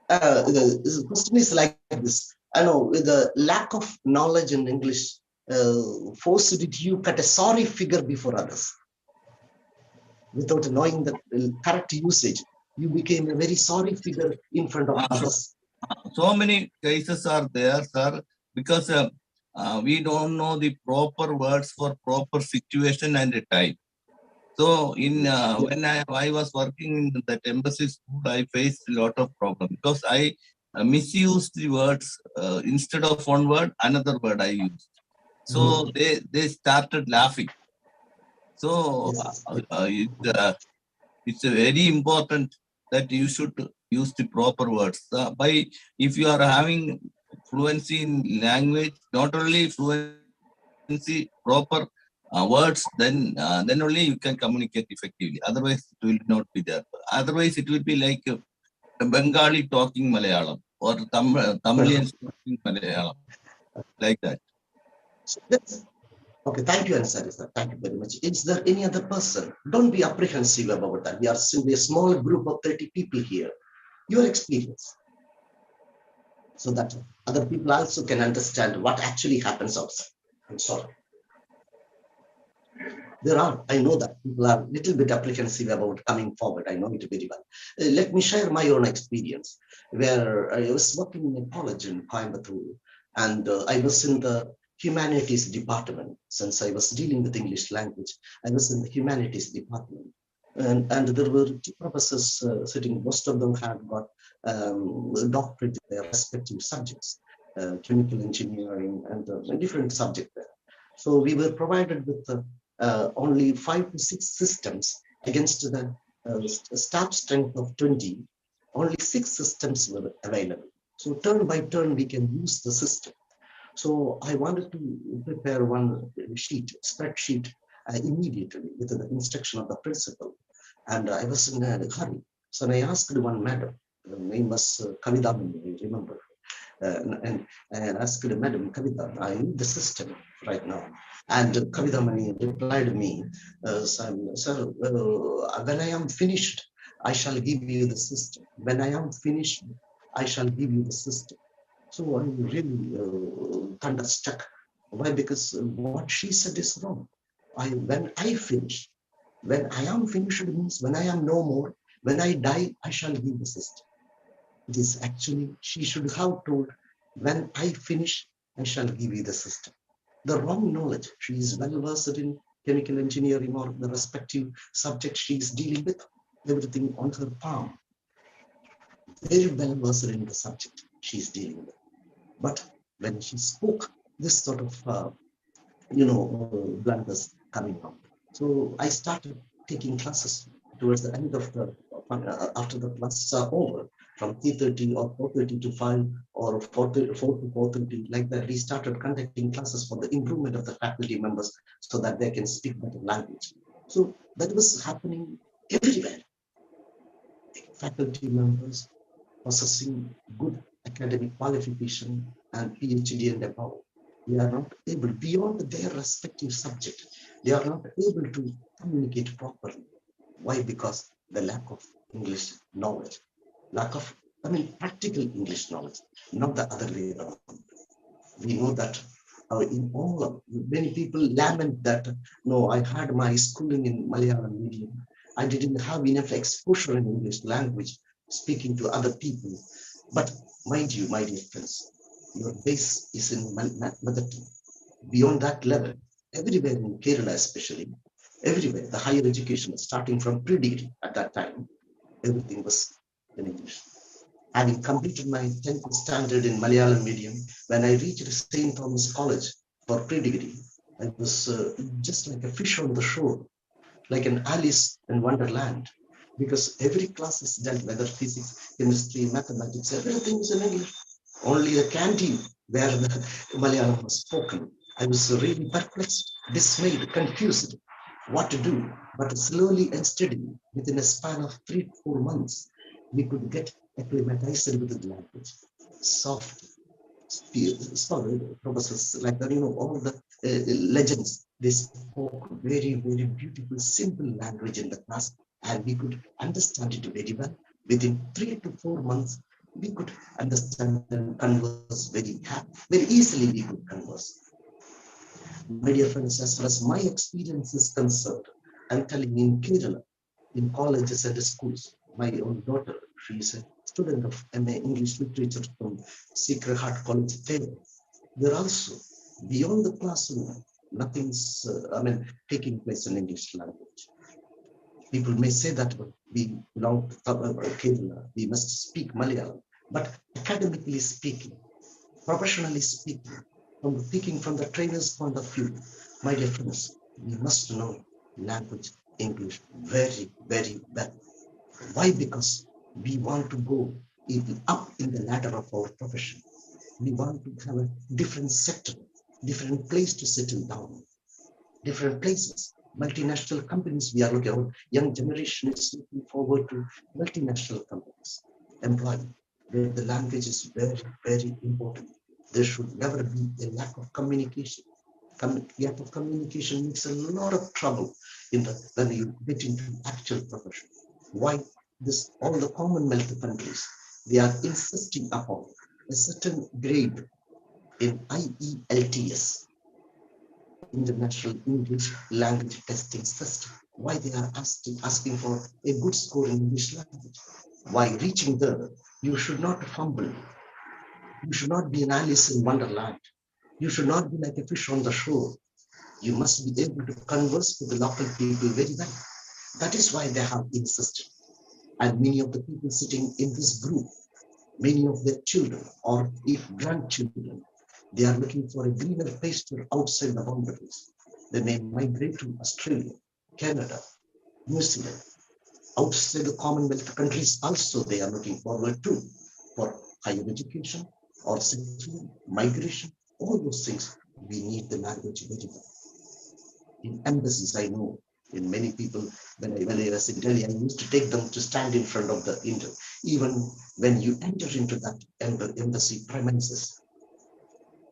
C: The question is like this. I know the lack of knowledge in English forced you cut a sorry figure before others. Without knowing the correct usage, you became a very sorry figure in front of others.
E: So many cases are there, sir, because we don't know the proper words for proper situation and time. So when I was working in that embassy school, I faced a lot of problems because I misused the words. Instead of one word, another word I used. So they started laughing. So it's very important that you should use the proper words. If you are having fluency in language, not only fluency, proper words, then only you can communicate effectively. Otherwise, it will not be there. Otherwise, it will be like a Bengali talking Malayalam or Tamilians talking Malayalam, like that.
C: So Okay, thank you, Ansari, sir. Thank you very much. Is there any other person? Don't be apprehensive about that. We are simply a small group of 30 people here. Your experience, so that other people also can understand what actually happens outside. I'm sorry. I know that people are a little bit apprehensive about coming forward. I know it very well. Let me share my own experience, where I was working in a college in Coimbatore, and I was in the humanities department. Since I was dealing with English language, I was in the humanities department. And there were two professors sitting. Most of them had got doctorate in their respective subjects, chemical engineering and different subjects there. So we were provided with only 5 to 6 systems against the staff strength of 20. Only 6 systems were available. So turn by turn, we can use the system. So I wanted to prepare one spreadsheet immediately with the instruction of the principal. And I was in a hurry. So I asked one madam, her name was Kavita, I remember. And asked Madam Kavita, I need the system right now. And Kavita Mani replied me, sir, when I am finished, I shall give you the system. When I am finished, I shall give you the system. So I'm really thunderstruck. Why? Because what she said is wrong. When I finish, when I am finished means when I am no more, when I die, I shall give the system. It is actually, she should have told, when I finish, I shall give you the system. The wrong knowledge. She is well versed in chemical engineering or the respective subject she is dealing with, everything on her palm. Very well versed in the subject she is dealing with. But when she spoke, this sort of, blunders coming out. So I started taking classes towards the end of the, after the classes are over, from 3:30 or 4:30 to 5 or 4 to 4:30, like that, we started conducting classes for the improvement of the faculty members so that they can speak better language. So that was happening everywhere. Faculty members possessing good academic qualification and PhD and above, they are not able, beyond their respective subject, they are not able to communicate properly. Why? Because the lack of English knowledge, practical English knowledge, not the other way around. We know that in all, many people lament that, no, I had my schooling in Malayalam medium. I didn't have enough exposure in English language, speaking to other people. But mind you, my dear friends, your base is in mother tongue. Beyond that level, everywhere in Kerala especially, everywhere, the higher education, starting from pre-degree at that time, everything was in English. Having completed my 10th standard in Malayalam medium, when I reached St. Thomas College for pre-degree, I was just like a fish on the shore, like an Alice in Wonderland, because every class is dealt, whether physics, chemistry, mathematics, everything is in English. Only the canteen where the Malayalam was spoken. I was really perplexed, dismayed, confused, what to do. But slowly and steadily, within a span of 3 to 4 months, we could get acclimatized with the language. Soft, professors like that, all the legends, they spoke very, very beautiful, simple language in the class, and we could understand it very well. Within 3 to 4 months, we could understand and converse very easily. We could converse. My dear friends, as far as my experience is concerned, I'm telling you, in Kerala, in colleges and schools, my own daughter, she is a student of MA English Literature from Sacred Heart College, Kerala. There also, beyond the classroom, nothing's, taking place in English language. People may say that we belong to Kerala, we must speak Malayalam, but academically speaking, professionally speaking from the trainer's point of view, my dear friends, we must know language, English, very, very well. Why? Because we want to go up in the ladder of our profession. We want to have a different sector, different place to settle down, different places. Multinational companies, we are looking at, young generation is looking forward to multinational companies, employment, where the language is very, very important. There should never be a lack of communication. Gap of communication makes a lot of trouble when you get into actual profession. Why all the Commonwealth countries, they are insisting upon a certain grade in IELTS, International English Language Testing System. Why they are asking for a good score in English language? Why reaching there, you should not fumble. You should not be an Alice in Wonderland. You should not be like a fish on the shore. You must be able to converse with the local people very well. That is why they have insisted. And many of the people sitting in this group, many of their children or if grandchildren, they are looking for a greener pasture outside the boundaries. They may migrate to Australia, Canada, New Zealand. Outside the Commonwealth countries also they are looking forward to for higher education or settlement, migration, all those things. We need the language very well. In embassies, I know in many people, when I was in Delhi, I used to take them to stand in front of the interview. Even when you enter into that embassy premises,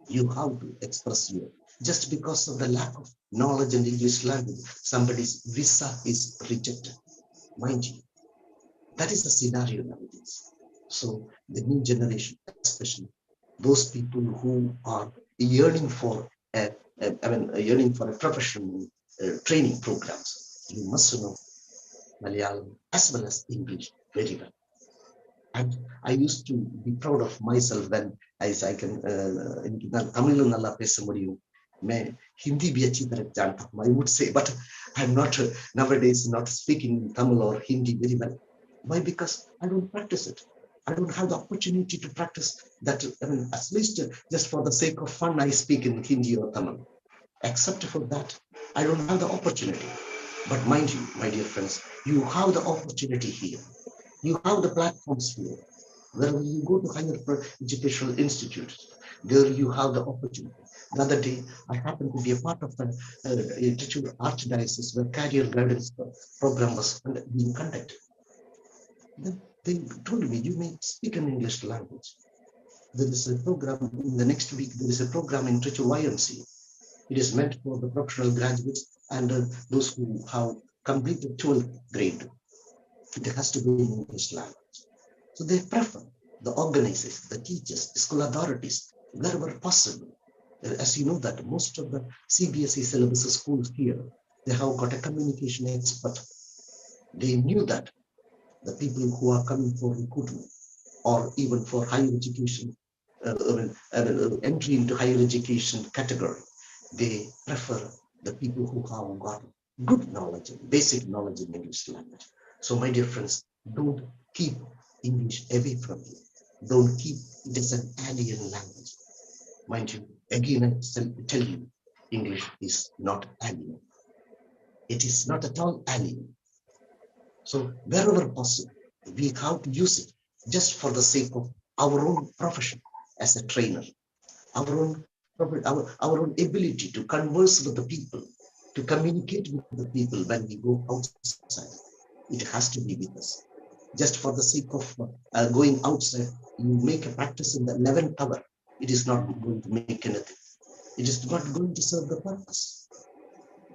C: you have to express your, just because of the lack of knowledge in English language, somebody's visa is rejected. Mind you, that is the scenario nowadays. So the new generation, especially those people who are yearning for yearning for a professional training programs, you must know Malayalam as well as English very well. And I used to be proud of myself when I can Tamil nalla pesa mudiyum. Hindi bhi achhi tarah janta hu, I would say, but I'm not nowadays not speaking Tamil or Hindi very well. Why? Because I don't practice it. I don't have the opportunity to practice that. I mean, at least just for the sake of fun, I speak in Hindi or Tamil. Except for that, I don't have the opportunity. But mind you, my dear friends, you have the opportunity here. You have the platforms here. Wherever you go to higher educational institutes, there you have the opportunity. The other day, I happened to be a part of the Archdiocese where career guidance program was being conducted. Then they told me, you may speak an English language. There is a program in the next week. There is a program in Trichy YMC. It is meant for the professional graduates and those who have completed 12th grade. It has to be in English language. So they prefer the organizers, the teachers, the school authorities, wherever possible. As you know that most of the CBSE syllabus schools here, they have got a communication expert. They knew that the people who are coming for recruitment or even for higher education, entry into higher education category, they prefer the people who have got good knowledge, basic knowledge in English language. So my dear friends, don't keep English away from you. Don't keep it as an alien language. Mind you, again, I tell you, English is not alien. It is not at all alien. So wherever possible, we have to use it just for the sake of our own profession as a trainer, our own ability to converse with the people, to communicate with the people when we go outside. It has to be with us. Just for the sake of going outside, you make a practice in the 11th hour. It is not going to make anything. It is not going to serve the purpose.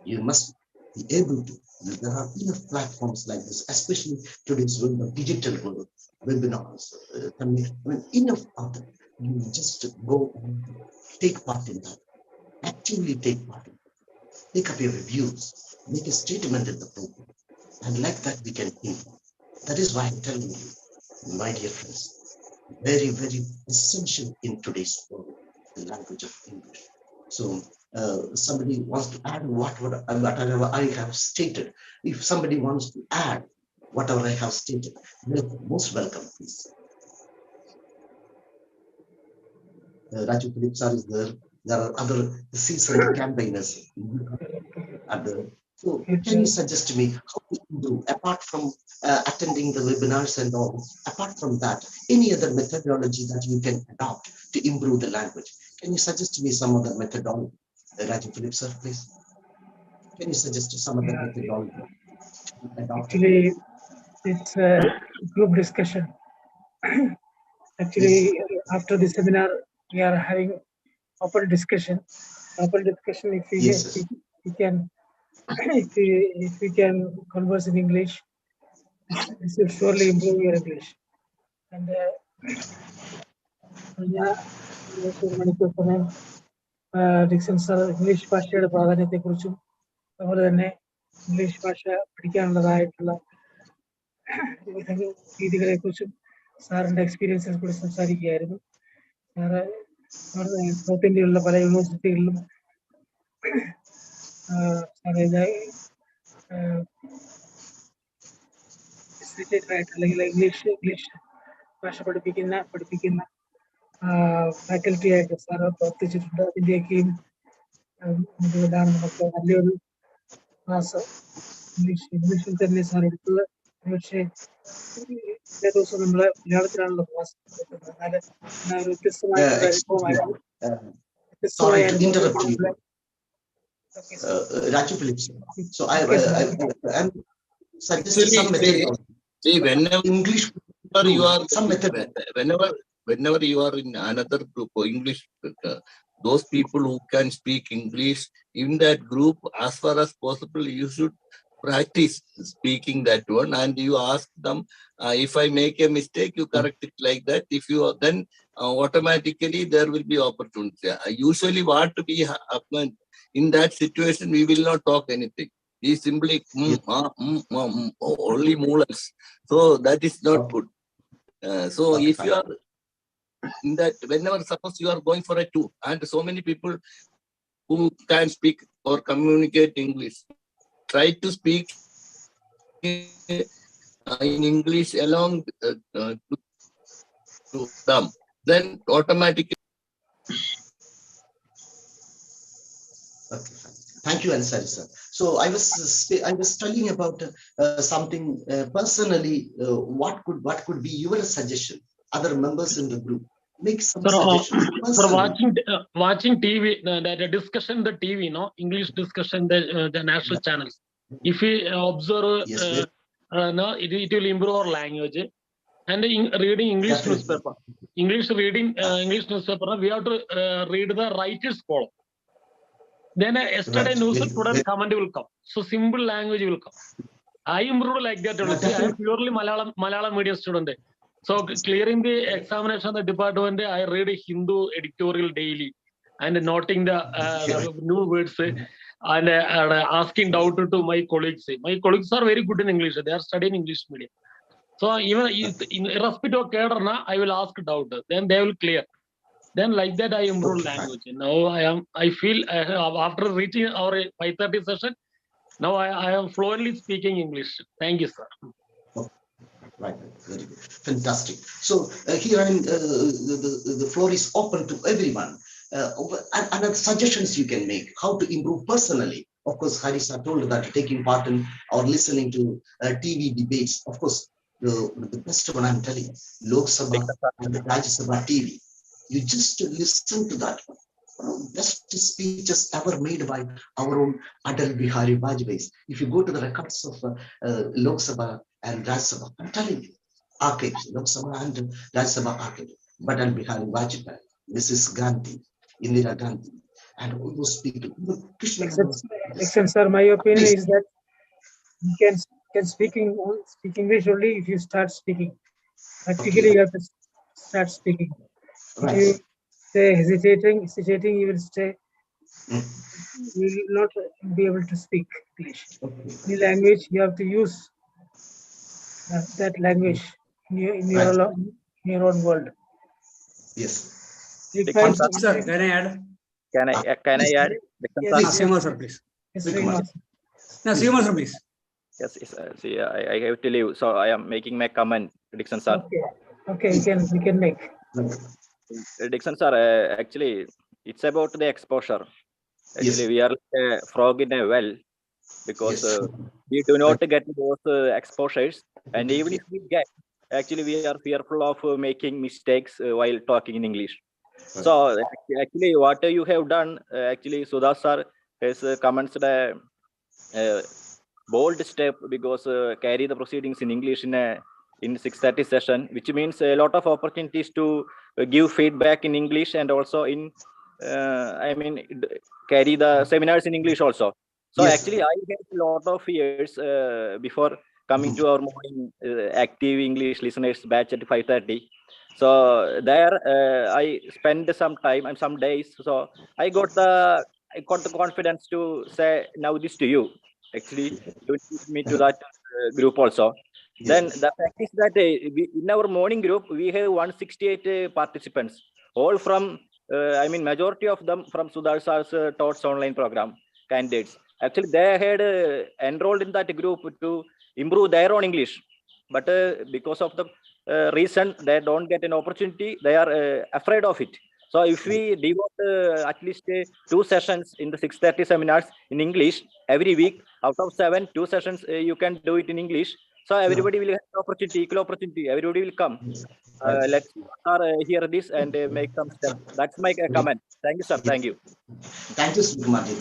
C: You must be able to. There are enough platforms like this, especially today's world of digital world, webinars, enough of them. You just go and take part in that. Actively take part in it. Take up your reviews, make a statement in the program, and like that we can improve. That is why I'm telling you, my dear friends, very, very essential in today's world, the language of English. So somebody wants to add whatever I have stated. If somebody wants to add whatever I have stated, most welcome, please. Raju Phillips is there. There are other seasoned campaigners. So can you suggest to me how to do, apart from attending the webinars and all, apart from that, any other methodology that you can adopt to improve the language? Can you suggest to me some other methodology? Raju Phillips, sir, please. Can you suggest some other methodology?
B: Actually, it's a group discussion. Actually, after the seminar, we are having open discussion. proper discussion. If we
C: Yes,
B: if
C: yes.
B: we can if we can converse in English, this will surely improve your English. And Dixon sir English ഭാഷയുടെ പ്രാധാന്യത്തെക്കുറിച്ചും അതുപോലെ തന്നെ English ഭാഷ പഠിക്കാനുള്ളതായിട്ടുള്ള രീതികളെക്കുറിച്ചും സാറിന്റെ എക്സ്പീരിയൻസിനെ കുറിച്ച് സംസാരിക്കുകയായിരുന്നു. Sir south ഇന്ത്യയിലുള്ള പല യൂണിവേഴ്സിറ്റികളിലും അല്ലെങ്കിൽ ഇംഗ്ലീഷ് ഭാഷ പഠിപ്പിക്കുന്ന ഫാക്കൽറ്റി ആയിട്ട് സാറ് പ്രവർത്തിച്ചിട്ടുണ്ട്. അതിൻ്റെയൊക്കെയും ഇതാണ് നമുക്ക് നല്ലൊരു ക്ലാസ് ഇംഗ്ലീഷിൽ തന്നെ സാർ എടുത്തത്. പക്ഷേ എല്ലാ ദിവസവും നമ്മള് മലയാളത്തിലാണല്ലോ ക്ലാസ് കൊടുക്കുന്നത്. എന്നാൽ ഒരു വ്യത്യസ്തമായിട്ടുള്ള
C: Excuse me.
B: അനുഭവമായിരുന്നു.
C: Sorry
B: വ്യത്യസ്തമായ
C: to interrupt you, Raju Phillips. So I'm suggesting some method of
E: whenever
C: English.
E: you are
C: Some method.
E: whenever you are in another group or English, those people who can speak English in that group, as far as possible, you should practice speaking that one, and you ask them, if I make a mistake, you correct it like that. If you are, then automatically there will be opportunity. Usually what we happen in that situation, we will not talk anything. We simply only moolals. So that is not good. So
C: Okay,
E: if you are in that, whenever suppose you are going for a tour and so many people who can speak or communicate English, try to speak in English along to them. Then automatically.
C: Okay, fine. Thank you, Ansari sir. So I was telling about something personally. What could be your suggestion? Other members in the group make some suggestions.
G: For
C: Personally.
G: watching TV, the discussion, the TV, no English discussion, the national channels. If we observe,
C: Yes,
G: no, it will improve our language. And reading English
C: definitely.
G: newspaper, English newspaper, we have to read the writer's column. Then yesterday
C: Right.
G: news,
C: Very good.
G: today comment will come. So simple language will come. I improved like that.
C: Yeah,
G: See, I am purely Malayalam medium student. So clearing the examination of the department, I read a Hindu editorial daily and noting the new words and asking doubt to my colleagues. My colleagues are very good in English. They are studying English medium. So even irrespective of cadre, I will ask doubt. Then they will clear. Then like that I improve language. Now I feel after reaching our 5:30 session, now I am fluently speaking English. Thank you, sir.
C: Right, very good, fantastic. So here the floor is open to everyone. And suggestions you can make how to improve personally. Of course, Harisa told that taking part in or listening to TV debates. Of course, the best one I'm telling, Lok Sabha and the Rajya Sabha TV. You just listen to that one. Best speeches ever made by our own Atal Bihari Vajpayee. If you go to the records of Lok Sabha and Rajya Sabha, I'm telling you, archives, Lok Sabha and Rajya Sabha archive, Atal Bihari Vajpayee, Mrs. Gandhi, Indira Gandhi, and all those people.
B: Dixon sir, my opinion is that you can speak English only if you start speaking. Practically, you have to start speaking. If you stay hesitating, you will stay. You will not be able to speak English. Any language, you have to use that language in your own world.
C: Yes.
F: Sir, can I add?
H: Can I add?
F: Yes, Sima sir, please. No, Sima sir, please.
H: Yes, see, I have to leave, so I am making my comment, Dixon sir.
B: Okay, you can make.
H: Dixon sir, actually, it's about the exposure. Actually, we are like a frog in a well because we do not get those exposures, and even if we get, actually, we are fearful of making mistakes while talking in English. So actually, what you have done, actually, Sudha sir has commented a bold step because carry the proceedings in English in 6:30 session, which means a lot of opportunities to give feedback in English and also in I mean, carry the seminars in English also. So
C: Yes.
H: actually, I had a lot of years before coming to our morning active English listeners batch at 5:30. So there I spent some time and some days. So I got the confidence to say now this to you. Actually, you need me to that group also.
C: Yes.
H: Then the fact is that in our morning group we have 168 participants, all from I mean majority of them from Sudarsar's TOTs online program candidates. Actually, they had enrolled in that group to improve their own English, but because of the reason they don't get an opportunity, they are afraid of it. So if we devote at least 2 sessions in the 6:30 seminars in English every week, out of 7, 2 sessions you can do it in English. So everybody will have opportunity, equal opportunity. Everybody will come. Let's hear this and make some steps. That's my comment. Thank you, sir. Thank you.
C: Thank you, Sukumati.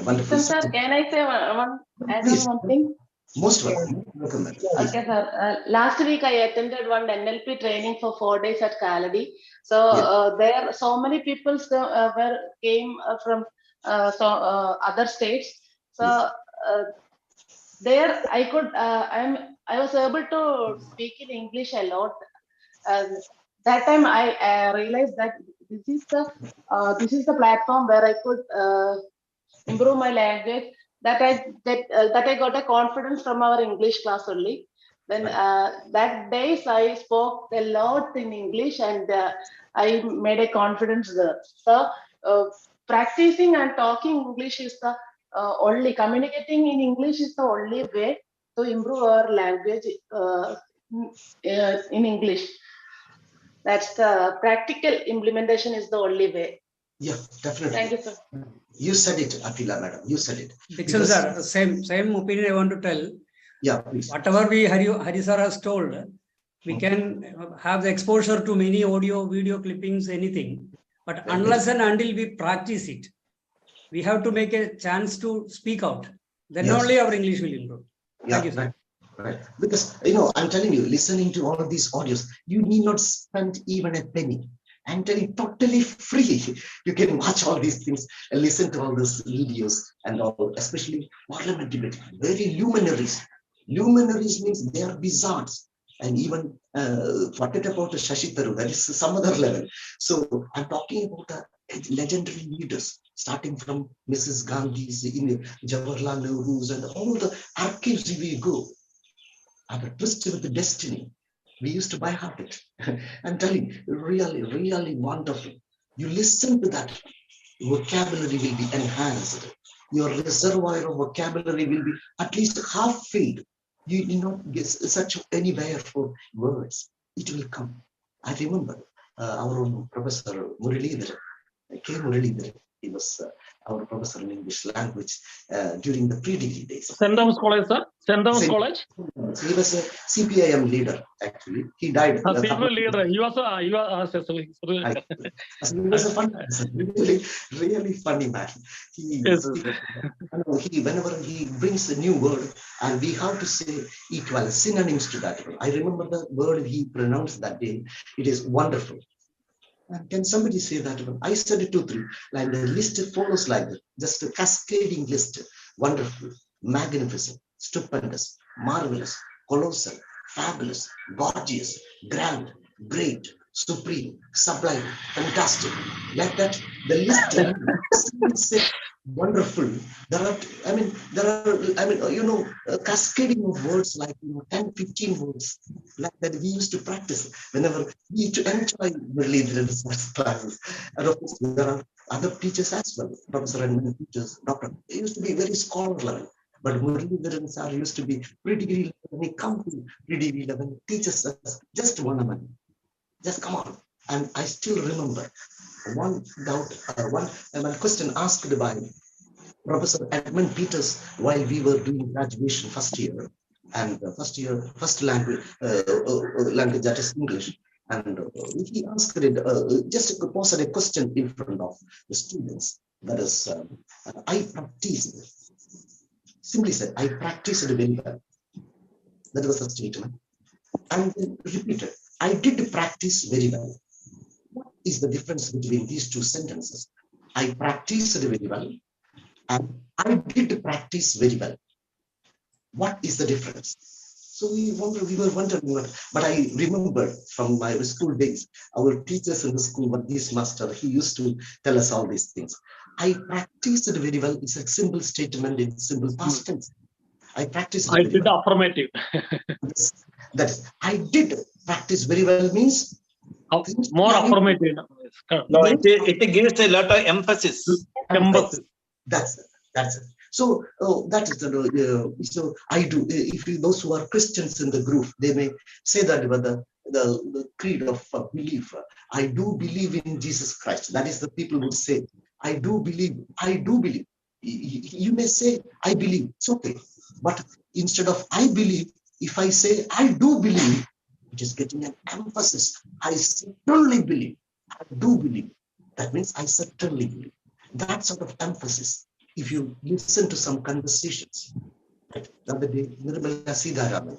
C: Wonderful.
I: Sir, can I say add
C: Please.
I: on one thing?
C: Most welcome. Welcome, madam. Please.
I: Okay, sir. Last week I attended one NLP training for 4 days at Kaladi. So there so many people came from other states. So there I could I was able to speak in English a lot. That time I realized that this is the platform where I could improve my language. That I got a confidence from our English class only. Then that days I spoke a lot in English and I made a confidence there. So practicing and talking English is the only communicating in English is the only way to improve our language in English. That's the practical implementation is the only way.
C: Yeah, definitely.
I: Thank you, sir.
C: You said it, Atila, madam. You said it.
F: Dixon sir, same opinion I want to tell.
C: Yeah, please.
F: Whatever Hari sir has told, we can have the exposure to many audio, video clippings, anything. But unless and until we practice it, we have to make a chance to speak out. Then only our English will improve. Thank you, sir.
C: Right. Because, I'm telling you, listening to all of these audios, you need not spend even a penny. I'm telling you, totally free. You can watch all these things and listen to all these videos and all, especially parliament debate. Very luminaries. Luminaries means they are wizards. And even forget about Shashi Tharoor, that is some other level. So I'm talking about legendary leaders, starting from Mrs. Gandhi's, Jawaharlal Nehru's, and all the archives we go. Are the twist with the destiny. We used to buy heart it. I'm telling you, really, really wonderful. You listen to that, vocabulary will be enhanced. Your reservoir of vocabulary will be at least half filled. You do not get such anywhere for words. It will come. I remember our own Professor Muralidhar, K. Muralidhar. He was our professor in English language during the pre-degree days.
G: St. Thomas College, sir? St. Thomas College?
C: He was a CPIM leader, actually. He died.
G: CPIM leader. He was
C: a fun person. Really funny man. Whenever he brings a new word, and we have to say equal synonyms to that. I remember the word he pronounced that day. It is wonderful. Can somebody say that one? I said it 2, 3. Like the list follows like that. Just a cascading list. Wonderful, magnificent, stupendous, marvelous, colossal, fabulous, gorgeous, grand, great, supreme, sublime, fantastic. Like that, the list is wonderful. There are cascading of words like 10, 15 words like that we used to practice whenever we used to enjoy the leader's classes. And of course, there are other teachers as well, professor and teachers, doctor. They used to be very scholarly. But Muralidharan sir used to be pre-degree level. When he come to pre-degree level, teaches us just one man. Just come on. And I still remember one question asked by Professor Edmund Peters while we were doing graduation first year, and first language that is English. And he asked it, just posed a question in front of the students. That is, I practiced. Simply said, I practiced it very well. That was the statement. And then repeated, I did practice very well. What is the difference between these two sentences? I practiced very well, and I did practice very well. What is the difference? So we were wondering, but I remember from my school days, our teachers in the school, what this master, he used to tell us all these things. I practiced it very well. It's a simple statement in simple past tense. I practiced it
G: I
C: very
G: did
C: well.
G: affirmative.
C: Yes, that is, I did practice very well means
G: More affirmative.
J: No, it gives a lot of emphasis.
G: Emphasis.
C: That's it. So that is the so I do. If those who are Christians in the group, they may say that about the creed of belief. I do believe in Jesus Christ. That is the people who say, I do believe. I do believe. You may say, I believe. It's okay. But instead of I believe, if I say I do believe, it is getting an emphasis. I certainly believe. I do believe. That means I certainly believe. That sort of emphasis. If you listen to some conversations, right? The other day, Nirmala Sitharaman,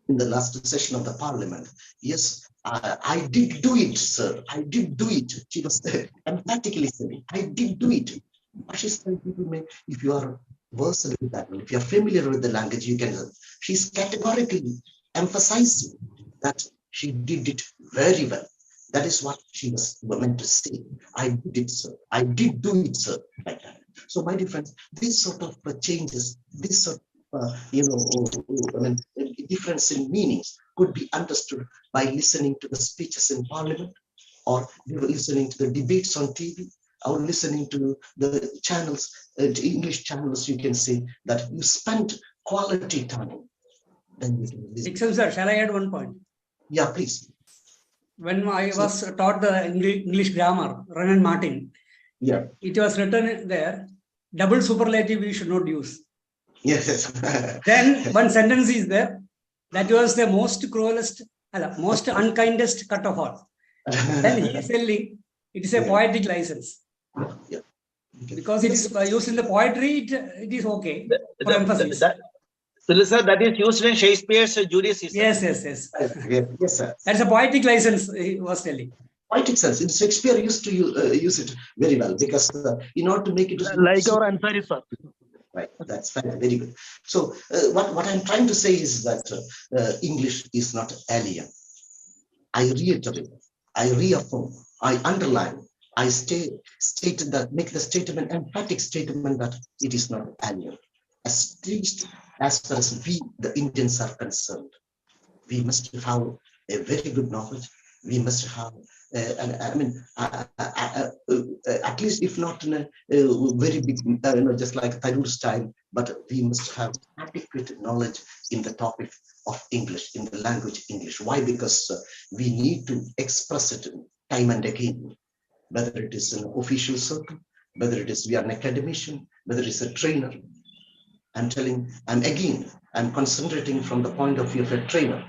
C: in the last session of the parliament, yes, I did do it, sir. I did do it. She was emphatically saying, I did do it. But she's telling people, if you are versed with that, if you are familiar with the language, you can. She's categorically emphasizing that she did it very well. That is what she was meant to say. I did it, sir. I did do it, sir. Like that. So, my dear friends, this sort of changes, this sort of, difference in meanings could be understood by listening to the speeches in Parliament, or listening to the debates on TV, or listening to the channels, English channels. You can say that you spent quality time. Then you can listen.
F: Dixon sir, shall I add one point?
C: Yeah, please.
F: When I was taught the English grammar, Renan Martin,
C: yeah,
F: it was written there, double superlative we should not use.
C: Yes.
F: Then one sentence is there, that was the most cruelest, most unkindest cut of all. Then he is telling it is a poetic license.
C: Yeah.
F: Because it is used in the poetry, it is okay for emphasis.
J: That is used in Shakespeare's Julius Caesar.
F: Yes.
C: Yes, sir.
F: That's a poetic license he was telling.
C: Poetic sense. In Shakespeare used to use it very well, because in order to make it
G: like our answer is, sir.
C: Right, that's fine, very good. So what I'm trying to say is that English is not alien. I reiterate, I reaffirm, I underline, I state that, make the statement, emphatic statement, that it is not alien. At least as far as we, the Indians, are concerned, we must have a very good knowledge. We must have, at least if not in a very big, just like Tharoor style, but we must have adequate knowledge in the topic of English, in the language English. Why? Because we need to express it time and again, whether it is an official circle, whether it is we are an academician, whether it's a trainer. I'm concentrating from the point of view of a trainer,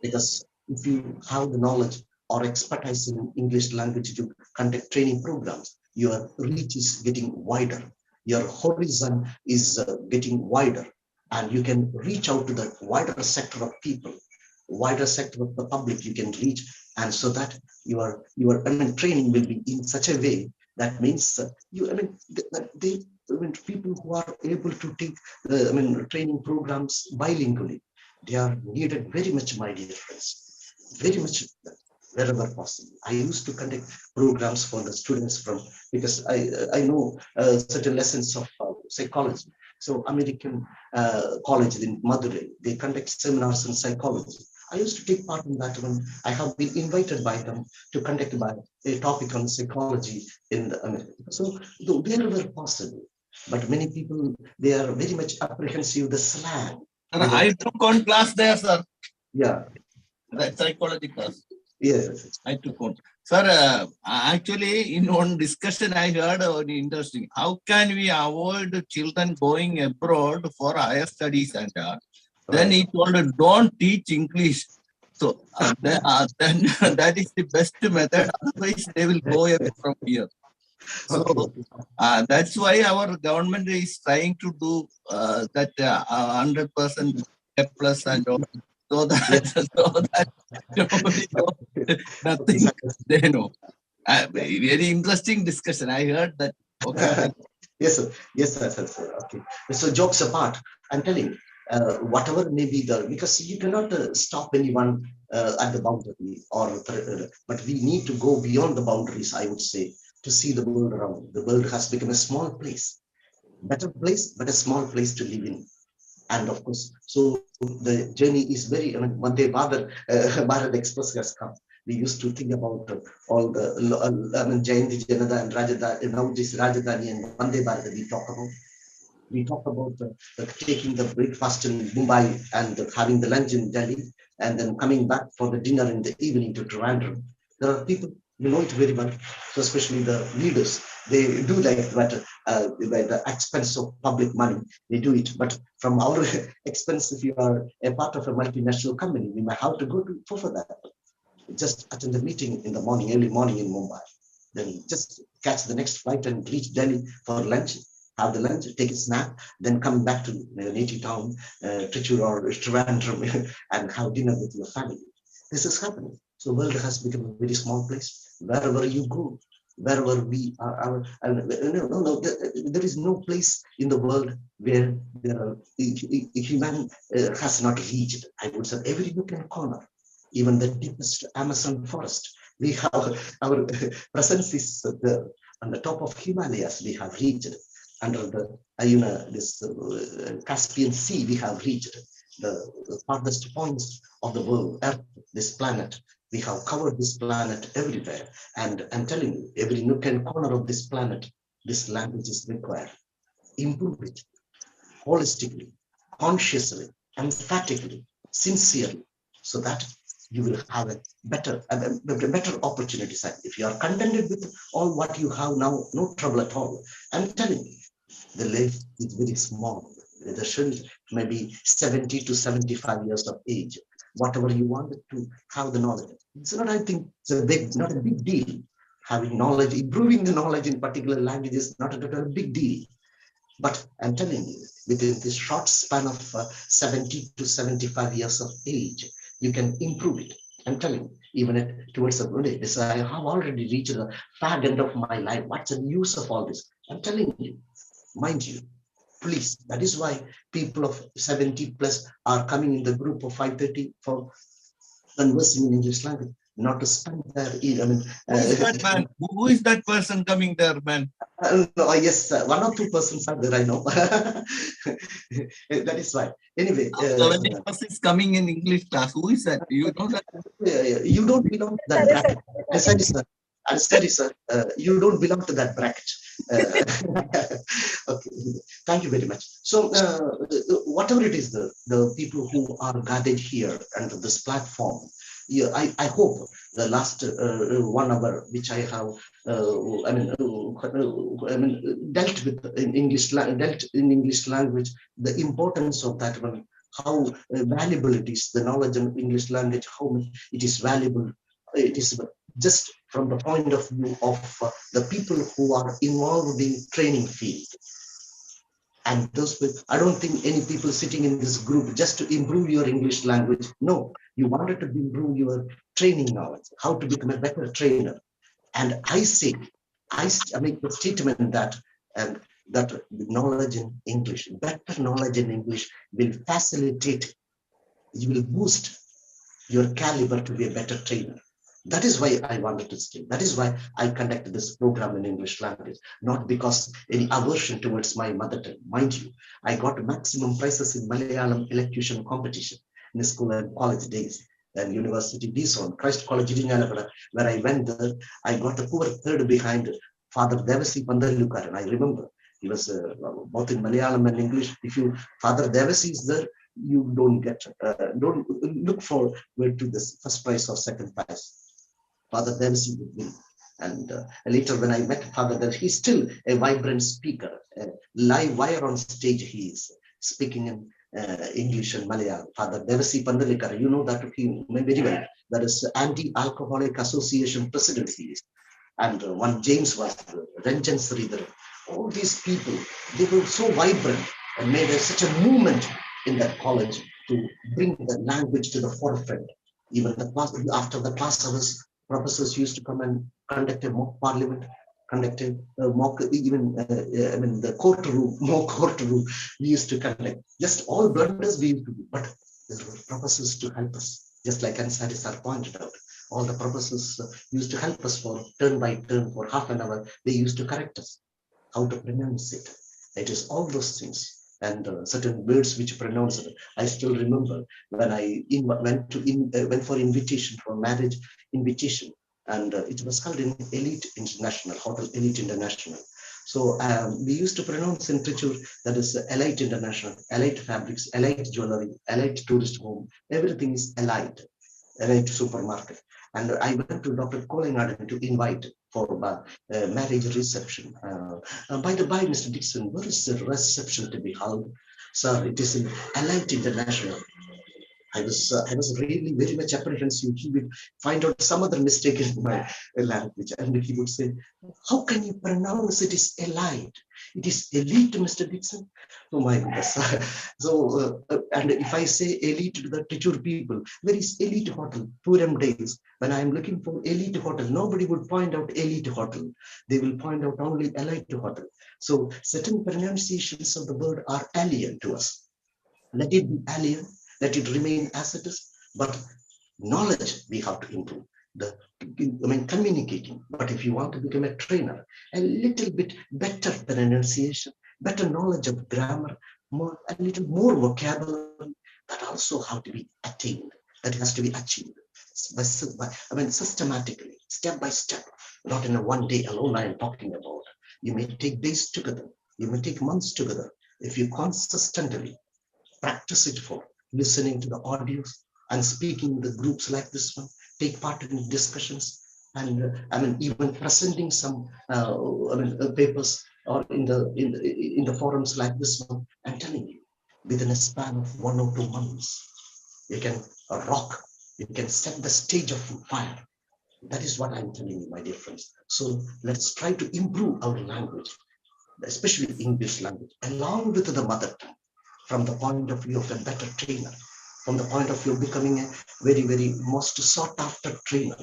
C: because if you have the knowledge or expertise in English language to conduct training programs, your reach is getting wider, your horizon is getting wider, and you can reach out to the wider sector of people, wider sector of the public you can reach, and so that your training will be in such a way that means people who are able to take training programs bilingually, they are needed very much, my dear friends, very much, wherever possible. I used to conduct programs for the students because I know certain lessons of psychology. So American college in Madurai, they conduct seminars in psychology. I used to take part in that when I have been invited by them to conduct a topic on psychology in America. So wherever possible, but many people, they are very much apprehensive the slang.
E: I took one class there, sir.
C: Yeah.
E: That psychology class.
C: Yes.
E: I took one. Sir, actually, in one discussion I heard very interesting. How can we avoid children going abroad for higher studies and then he told us, don't teach English. So then that is the best method. Otherwise, they will go away from here. So that's why our government is trying to do that 100% A plus and all, so that nobody knows nothing they know. Very interesting discussion. I heard that. Okay.
C: Yes, sir. Yes, sir. Okay. So jokes apart, I'm telling whatever may be the, because you cannot stop anyone at the boundary but we need to go beyond the boundaries, I would say, to see the world around. The world has become a small place, better place, but a small place to live in. And of course, so the journey is very, one day Bharat Express has come. We used to think about all the, Jayanti Janata and Rajadhani, now this Rajdhani and Vande Bharat we talk about taking the breakfast in Mumbai and having the lunch in Delhi and then coming back for the dinner in the evening to Trivandrum. There are people, you know it very well, so especially the leaders, they do like that by the expense of public money, they do it. But from our expense, if you are a part of a multinational company, we might have to go to for that. Just attend a meeting in the morning, early morning in Mumbai. Then just catch the next flight and reach Delhi for lunch, have the lunch, take a snack, then come back to the native town, Trichy or Trivandrum, and have dinner with your family. This is happening. So the world has become a very small place. Wherever you go, wherever we are, there is no place in the world where human has not reached. I would say every nook and corner, even the deepest Amazon forest, we have our presence is there. On the top of Himalayas, we have reached. Under the this Caspian Sea, we have reached the farthest points of the world, Earth, this planet. We have covered this planet everywhere. And I'm telling you, every nook and corner of this planet, this language is required. Improve it holistically, consciously, emphatically, sincerely, so that you will have a better opportunities. If you are contented with all what you have now, no trouble at all. I'm telling you, the life is very small. The student may be 70 to 75 years of age. Whatever you want to have the knowledge. It's not, I think, it's not a big deal. Having knowledge, improving the knowledge in particular language is not a big deal. But I'm telling you, within this short span of 70 to 75 years of age, you can improve it. I'm telling you, even towards the day, I have already reached the fag end of my life. What's the use of all this? I'm telling you, mind you, please. That is why people of 70 plus are coming in the group of 5:30 for conversing in English language, not to spend their.
E: Who is that man? Who is that person coming there, man?
C: No, yes, 1 or 2 persons are there, I know. That is why. Anyway.
E: 70 persons coming in English class. Who is that? You know that?
C: You don't belong to that bracket. I'm sorry, sir. You don't belong to that bracket. Okay, thank you very much. So, whatever it is, the people who are gathered here under this platform, yeah, I hope the last 1 hour, which I have, dealt with in English language, the importance of that one, how valuable it is, the knowledge of English language, how much it is valuable. It is just from the point of view of the people who are involved in training field. And those with, I don't think any people sitting in this group just to improve your English language. No, you wanted to improve your training knowledge, how to become a better trainer. And I make the statement that that knowledge in English, better knowledge in English will facilitate, you will boost your caliber to be a better trainer. That is why I wanted to stay. That is why I conducted this program in English language, not because any aversion towards my mother tongue. Mind you, I got maximum prizes in Malayalam elocution competition in the school and college days. And University Dixon, Christ College, where I went there, I got a poor third behind Father Devasi Pandalukar. And I remember he was both in Malayalam and English. If you Father Devasi is there, you don't look forward to this first prize or second prize. Father Devasi would win. And later when I met Father Devasi, he's still a vibrant speaker, a live wire on stage. He is speaking in English and Malayalam. Father Devasi Pandalikar, you know that he very well. That is Anti-Alcoholic Association president he is. And one James was Ranjan Sridhar. All these people, they were so vibrant and made such a movement in that college to bring the language to the forefront. Even the class, after the class hours, professors used to come and conduct a mock parliament, conduct a mock, even, the courtroom, mock courtroom we used to conduct. Just all blunders we used to do, but there were professors to help us. Just like Ansari sir pointed out, all the professors used to help us for turn by turn for half an hour. They used to correct us how to pronounce it. It is all those things and certain words which pronounced. I still remember when I went for invitation for marriage invitation, and it was called in Elite International Hotel, Elite International. So we used to pronounce in Trichur, that is Elite International, Elite Fabrics, Elite Jewelry, Elite Tourist Home. Everything is Elite supermarket. And I went to Dr. Kolengadan to invite for marriage reception. By the by, Mr. Dixon, where is the reception to be held? Sir, it is in Elite International. I was really very much apprehensive. He would find out some other mistake in my language, and he would say, "How can you pronounce it is elite? It is elite, Mr. Dixon." Oh my goodness! So, and if I say elite to the Trichur people, where is elite hotel? Puram days, when I am looking for elite hotel, nobody would point out elite hotel. They will point out only elite hotel. So certain pronunciations of the word are alien to us. Let it be alien. Let it remain as it is, but knowledge we have to improve. Communicating. But if you want to become a trainer, a little bit better pronunciation, better knowledge of grammar, a little more vocabulary, that also have to be attained. That has to be achieved. Systematically, step by step, not in a one day alone. I am talking about. You may take days together. You may take months together. If you consistently practice it for listening to the audios and speaking in the groups like this one, take part in discussions, and even presenting some papers or in the forums like this one. I'm telling you, within a span of 1 or 2 months, you can rock, you can set the stage of fire. That is what I'm telling you, my dear friends. So let's try to improve our language, especially English language, along with the mother tongue, from the point of view of a better trainer, from the point of view of becoming a very, very most sought after trainer.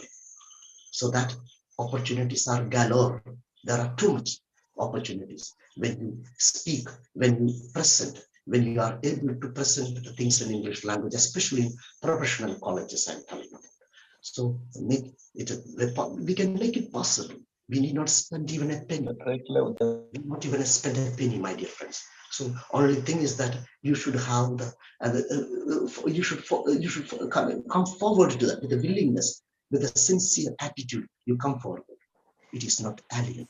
C: So that opportunities are galore. There are too much opportunities when you speak, when you present, when you are able to present the things in English language, especially in professional colleges, I'm telling you. So make it we can make it possible. We need not spend even a penny. Not even spend a penny, my dear friends. So only thing is that you should have you should come forward to that with a willingness, with a sincere attitude. You come forward. It is not alien.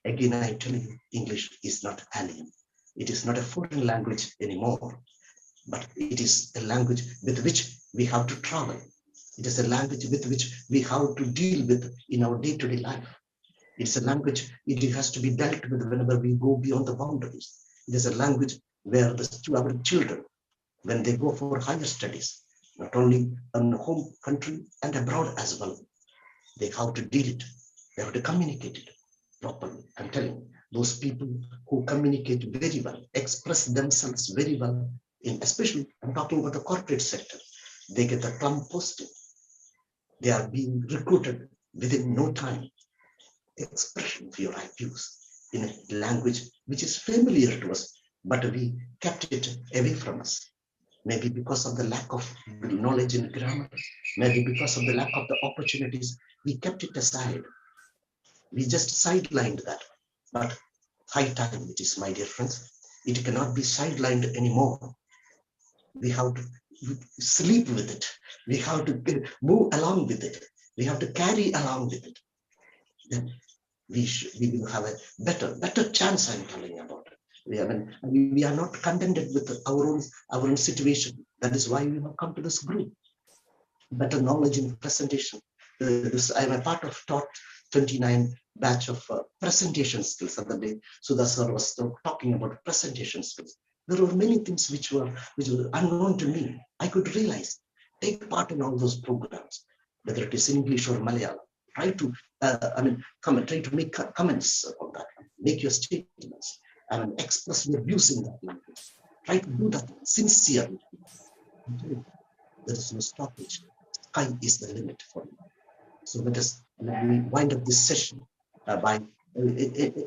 C: Again, I tell you, English is not alien. It is not a foreign language anymore, but it is a language with which we have to travel. It is a language with which we have to deal with in our day-to-day life. It's a language, it has to be dealt with whenever we go beyond the boundaries. It is a language where our children, when they go for higher studies, not only in home country and abroad as well, they have to deal it. They have to communicate it properly. I'm telling you, those people who communicate very well, express themselves very well, especially I'm talking about the corporate sector, they get the plum posting. They are being recruited within no time. Expression of your views in a language which is familiar to us, but we kept it away from us. Maybe because of the lack of knowledge in grammar, maybe because of the lack of the opportunities, we kept it aside. We just sidelined that. But high time it is, my dear friends. It cannot be sidelined anymore. We have to sleep with it. We have to move along with it. We have to carry along with it. Then we will have a better chance. I'm telling about it. We are not contented with our own situation. That is why we have come to this group. Better knowledge in presentation. I am a part of TOTs 29 batch of presentation skills the other day. So that's what I was talking about, presentation skills. There were many things which were unknown to me. I could realize, take part in all those programs, whether it is English or Malayalam. Try to try to make comments on that. Make your statements and express your views in that language. Try to do that sincerely. There is no stoppage. Sky is the limit for you. So let me wind up this session by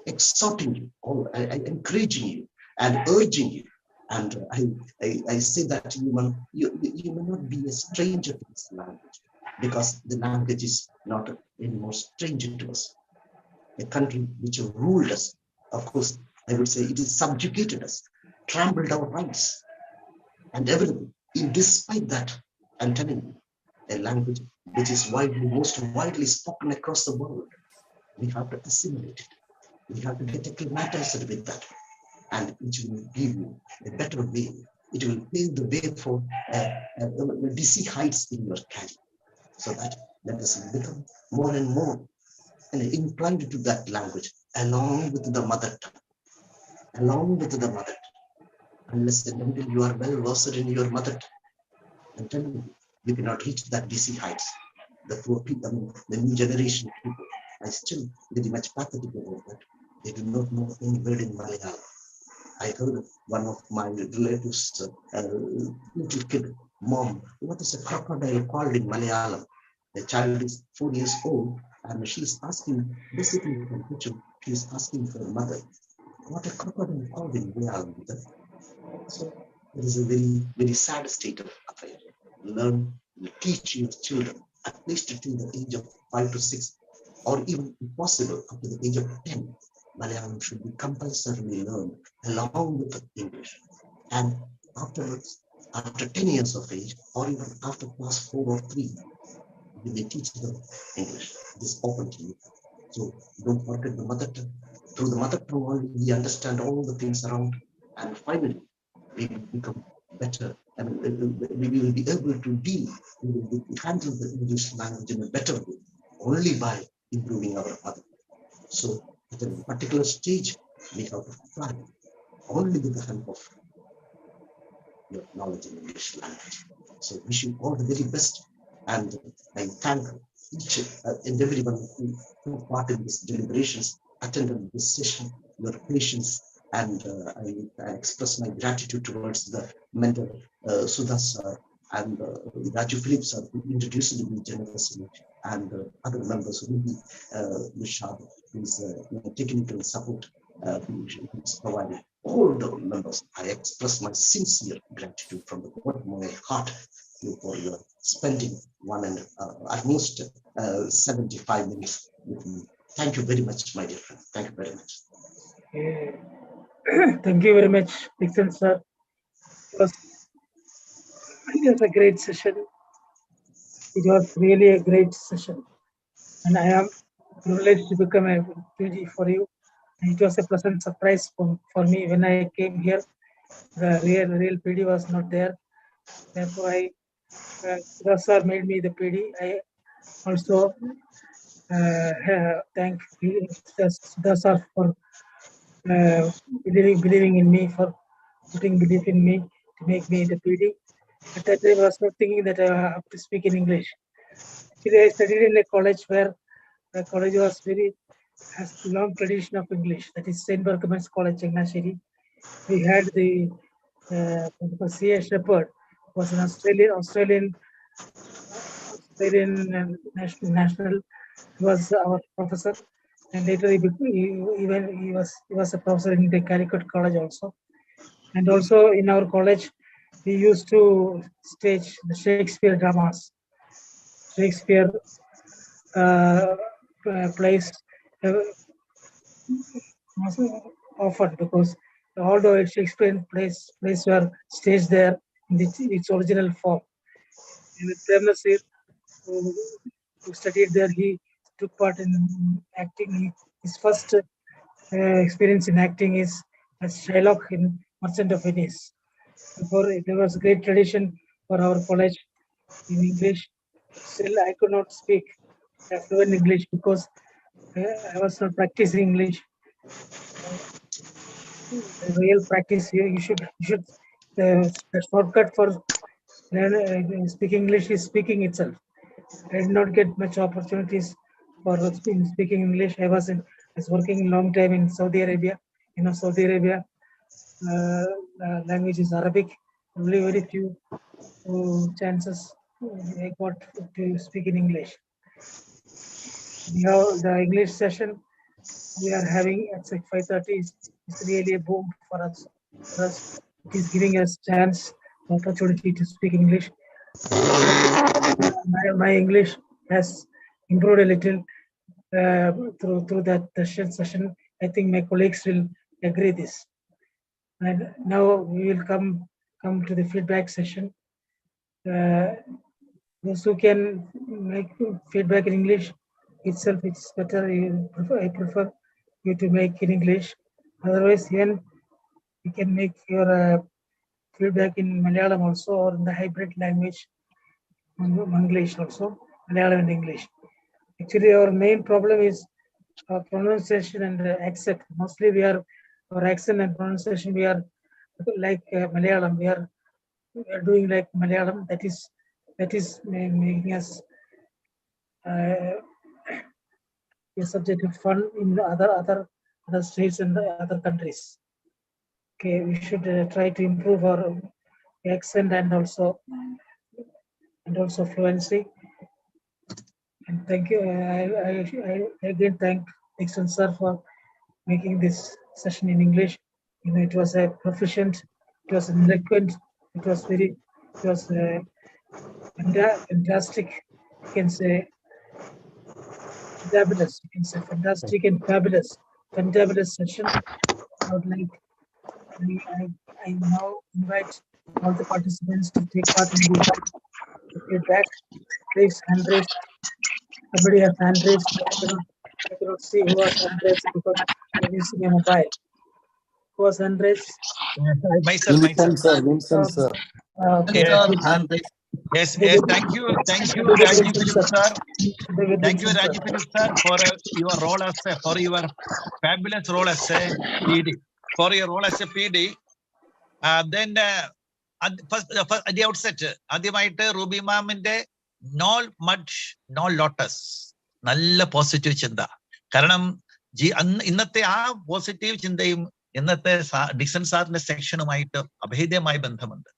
C: exhorting you, or encouraging you, and urging you. And I say that you may not be a stranger to this language, because the language is not anymore stranger to us. A country which ruled us, of course, I would say it is subjugated us, trampled our rights, and everything. Despite that, I'm telling you, a language which is most widely spoken across the world, we have to assimilate it. We have to get acclimatized with that, and it will give you a better way. It will pave the way for dizzy heights in your career. So that let us become more and more inclined to that language, along with the mother tongue. Along with the mother tongue. Unless and until you are well versed in your mother tongue, I'm telling you, you cannot reach that dizzy heights. The poor people, I mean, the new generation people, are still very much pathetic about that. They do not know any word in Malayalam. I heard one of my relatives, little kid, mom, what is a crocodile called in Malayalam? The child is 4 years old, and she is asking, basically from kitchen, she is asking her mother, what a crocodile called in Malayalam? So it is a very, very sad state of affairs. Learn, teach your children, at least till the age of 5 to 6, or even if possible, up to the age of 10. Malayalam should be compulsorily learned along with English. And afterwards, after 10 years of age, or even after class 4 or 3, you may teach them English. This open to you. So don't forget the mother tongue. Through the mother tongue only, we understand all the things around. And finally, we will become better, and we will be able to handle the English language in a better way, only by improving our mother. So at a particular stage, we have to fly only with the help of your knowledge in English language. So wish you all the very best, and I thank each and everyone who took part in these deliberations, attended this session, your patience, and I express my gratitude towards the mentor Sudha sir and Raju Phillips sir, who introduced me generously, and other members, Ruby Nishad, who is technical support, who is provided. All the members, I express my sincere gratitude from the bottom of my heart for your spending almost 75 minutes with me. Thank you very much, my dear friend. Thank you very much.
B: Thank you very much, Dixon sir. It was a great session. It was really a great session, and I am privileged to become a PG for you. And it was a pleasant surprise for me when I came here. The real PD was not there. Therefore, Sudha sir made me the PD. I also thank Sudha sir for believing in me, for putting belief in me to make me the PD. At that time, I was not thinking that I have to speak in English. Actually, I studied in a college where the college has long tradition of English. That is St. Berkman's College, Changnasheri. We had the C.A. Shepherd, was an Australian national. He was our professor, and later he was a professor in the Calicut College also. And also in our college, we used to stage the Shakespeare dramas. Shakespeare plays often, because although Shakespeare plays were staged there in its original form. And Prem Nasir, who studied there, he took part in acting. His first experience in acting is as Shylock in Merchant of Venice. Therefore, there was great tradition for our college in English. Still, I could not speak fluent English because I was not practicing English. The real practice here, you should the shortcut for speaking English is speaking itself. I did not get much opportunities for speaking English. I was working long time in Saudi Arabia. You know, Saudi Arabia language is Arabic. Only very few chances I got to speak in English. Now the English session we are having at 5:30 is really a boom for us. It is giving us chance, opportunity to speak English. My English has improved a little through that session. I think my colleagues will agree this. And now we will come to the feedback session. Those who can make feedback in English itself, it's better. I prefer you to make in English. Otherwise, even you can make your feedback in Malayalam also, or in the hybrid language, English also, Malayalam and English. Actually, our main problem is pronunciation and accent. Mostly, our accent and pronunciation, we are like Malayalam. We are doing like Malayalam. That is making us a subject of fun in other states and other countries. Okay, we should try to improve our accent and also fluency. And thank you. I again thank Dixon sir for making this session in English. You know, it was a proficient, it was eloquent, it was fantastic. You can say fabulous. You can say fantastic and fabulous session. I would like. I now invite all the participants to take part in the feedback. Please hand raise. Somebody has hand raised. I cannot see who has hand raised because I'm using a mobile. Who has hand raised?
D: Myself.
E: Vincent, sir.
B: Okay.
D: Yes. Thank you, Rajiv Philip sir. Thank you, Rajiv Philip sir, for your role for your fabulous role as a PD. For your role as a PD. Then first at the outset, ആദ്യമായിട്ട് Ruby മാമിന്റെ no mud no lotus, നല്ല positive ചിന്ത. കാരണം ഇന്നത്തെ ആ positive ചിന്തയും ഇന്നത്തെ Dixon സാറിന്റെ സെക്ഷനുമായിട്ട് അഭേദ്യമായ ബന്ധമുണ്ട്.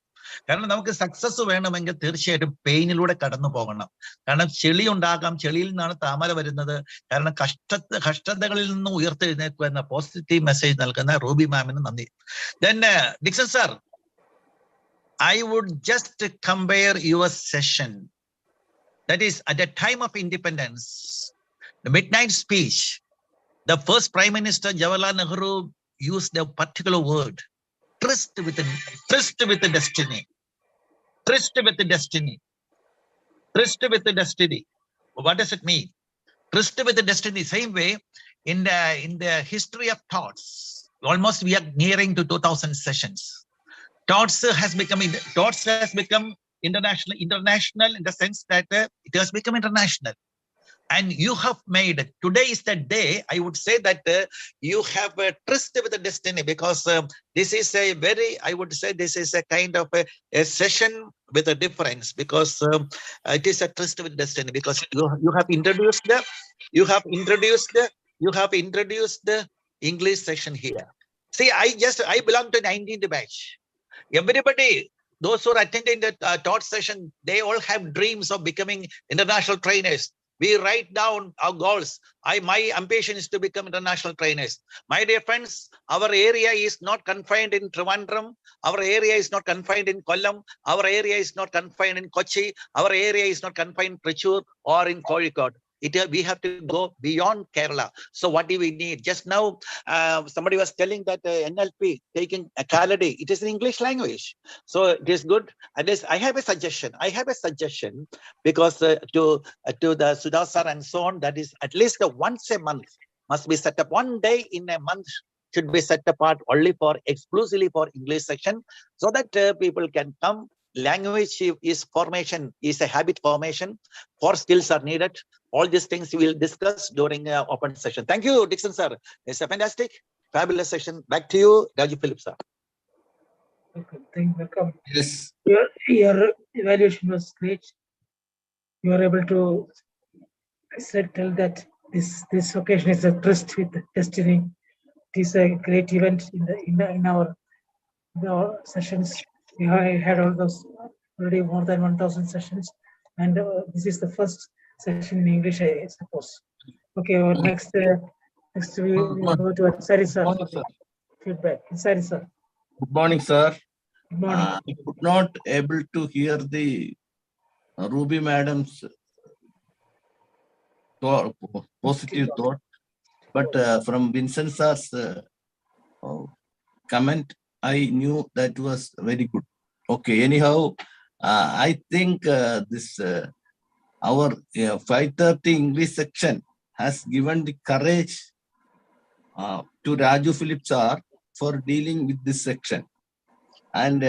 D: കാരണം നമുക്ക് സക്സസ് വേണമെങ്കിൽ തീർച്ചയായിട്ടും പെയിനിലൂടെ കടന്നു പോകണം. കാരണം ചെളി ഉണ്ടാകാം, ചെളിയിൽ നിന്നാണ് താമര വരുന്നത്. കാരണം കഷ്ടതകളിൽ നിന്ന് ഉയർത്തെഴുന്നേൽക്കുക എന്ന പോസിറ്റീവ് മെസ്സേജ് നൽകുന്ന റൂബി മാമിന് നന്ദി. Then Dixon sir, I would just compare your session. That is, at the time of independence, the midnight speech, the first Prime Minister Jawaharlal Nehru used a particular word, tryst with the destiny. Tryst with the destiny. Tryst with the destiny. What does it mean? Tryst with the destiny. Same way, in the history of TOTs, almost we are nearing to 2000 sessions. TOTs has become international in the sense that it has become international. And you have made, today is the day, I would say that you have a tryst with the destiny, because this is a very, I would say this is a kind of a session with a difference, because it is a tryst with destiny, because you have introduced the English section here. See, I belong to 19th batch. Everybody, those who are attending the TOT session, they all have dreams of becoming international trainers. We write down our goals. My ambition is to become international trainers. My dear friends, our area is not confined in Trivandrum. Our area is not confined in Kollam. Our area is not confined in Kochi. Our area is not confined in Trichur or in Kozhikode. We have to go beyond Kerala. So what do we need? Just now, somebody was telling that NLP taking a Kaladi, it is in English language. So it is good. At least I have a suggestion, because to the Sudhas sir and so on, that is at least once a month must be set up. One day in a month should be set apart only exclusively for English section, so that people can come. Language is formation, is a habit formation. 4 skills are needed. All these things we will discuss during open session. Thank you, Dixon sir. It's a fantastic, fabulous session. Back to you, Rajiv Philip sir.
B: Welcome.
E: Yes.
B: Your evaluation was great. You are able to tell that this occasion is a tryst with destiny. It is a great event in our sessions. We had all those already more than 1000 sessions, and this is the first session in English, I suppose. Okay, our next we go to Ansari sir.
E: Good morning, sir.
B: Feedback. Ansari sir.
E: Good morning, sir.
B: Good morning.
E: I could not able to hear the Ruby madam's positive thought, but from Vincent sir's comment, I knew that was very good. Okay, anyhow, I think this our 5:30 English section has given the courage to Raju Philip sir for dealing with this section. And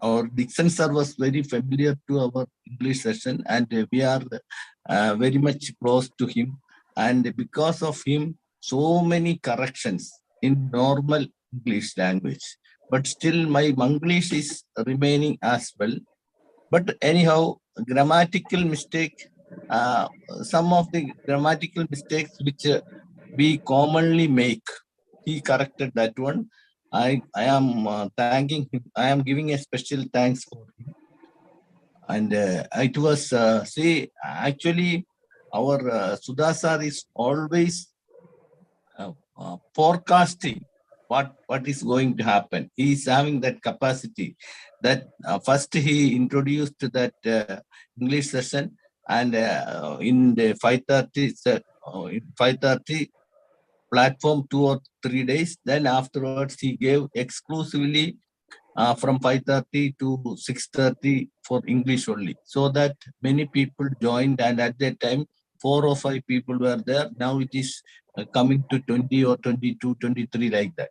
E: our Dixon sir was very familiar to our English session, and we are very much close to him. And because of him, so many corrections in normal English language. But still, my Manglish is remaining as well. But anyhow, grammatical mistake, some of the grammatical mistakes which we commonly make, he corrected that one. I am thanking him. I am giving a special thanks for him. And it was, see, actually, our Sudasar is always forecasting what is going to happen. He is having that capacity. That first he introduced that English session, and in the 5:30 platform 2 or 3 days. Then afterwards he gave exclusively from 5:30 to 6:30 for English only, so that many people joined, and at that time 4 or 5 people were there. Now it is coming to 20 or 22, 23 like that.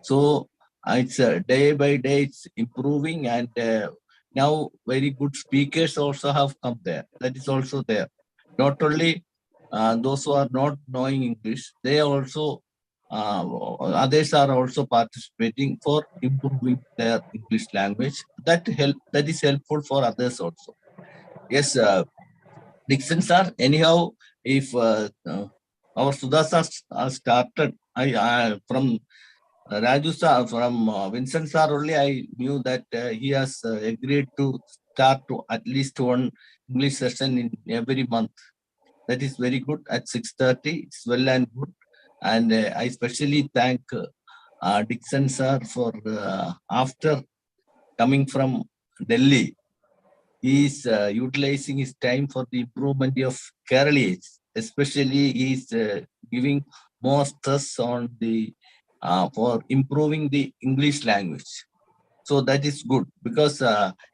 E: So it's day by day it's improving, and now very good speakers also have come there. That is also there. Not only those who are not knowing English, they also others are also participating for improving their English language. That is helpful for others also. Yes, Dixon sir. Anyhow, if our Sudasa started, I from Raju sir, from Vincent sir only, I knew that he has agreed to start to at least one English session in every month. That is very good at 6:30. It's well and good. And I especially thank Dixon sir for after coming from Delhi, he is utilizing his time for the improvement of Kerala. Especially, he is giving more stress on the for improving the English language. So that is good, because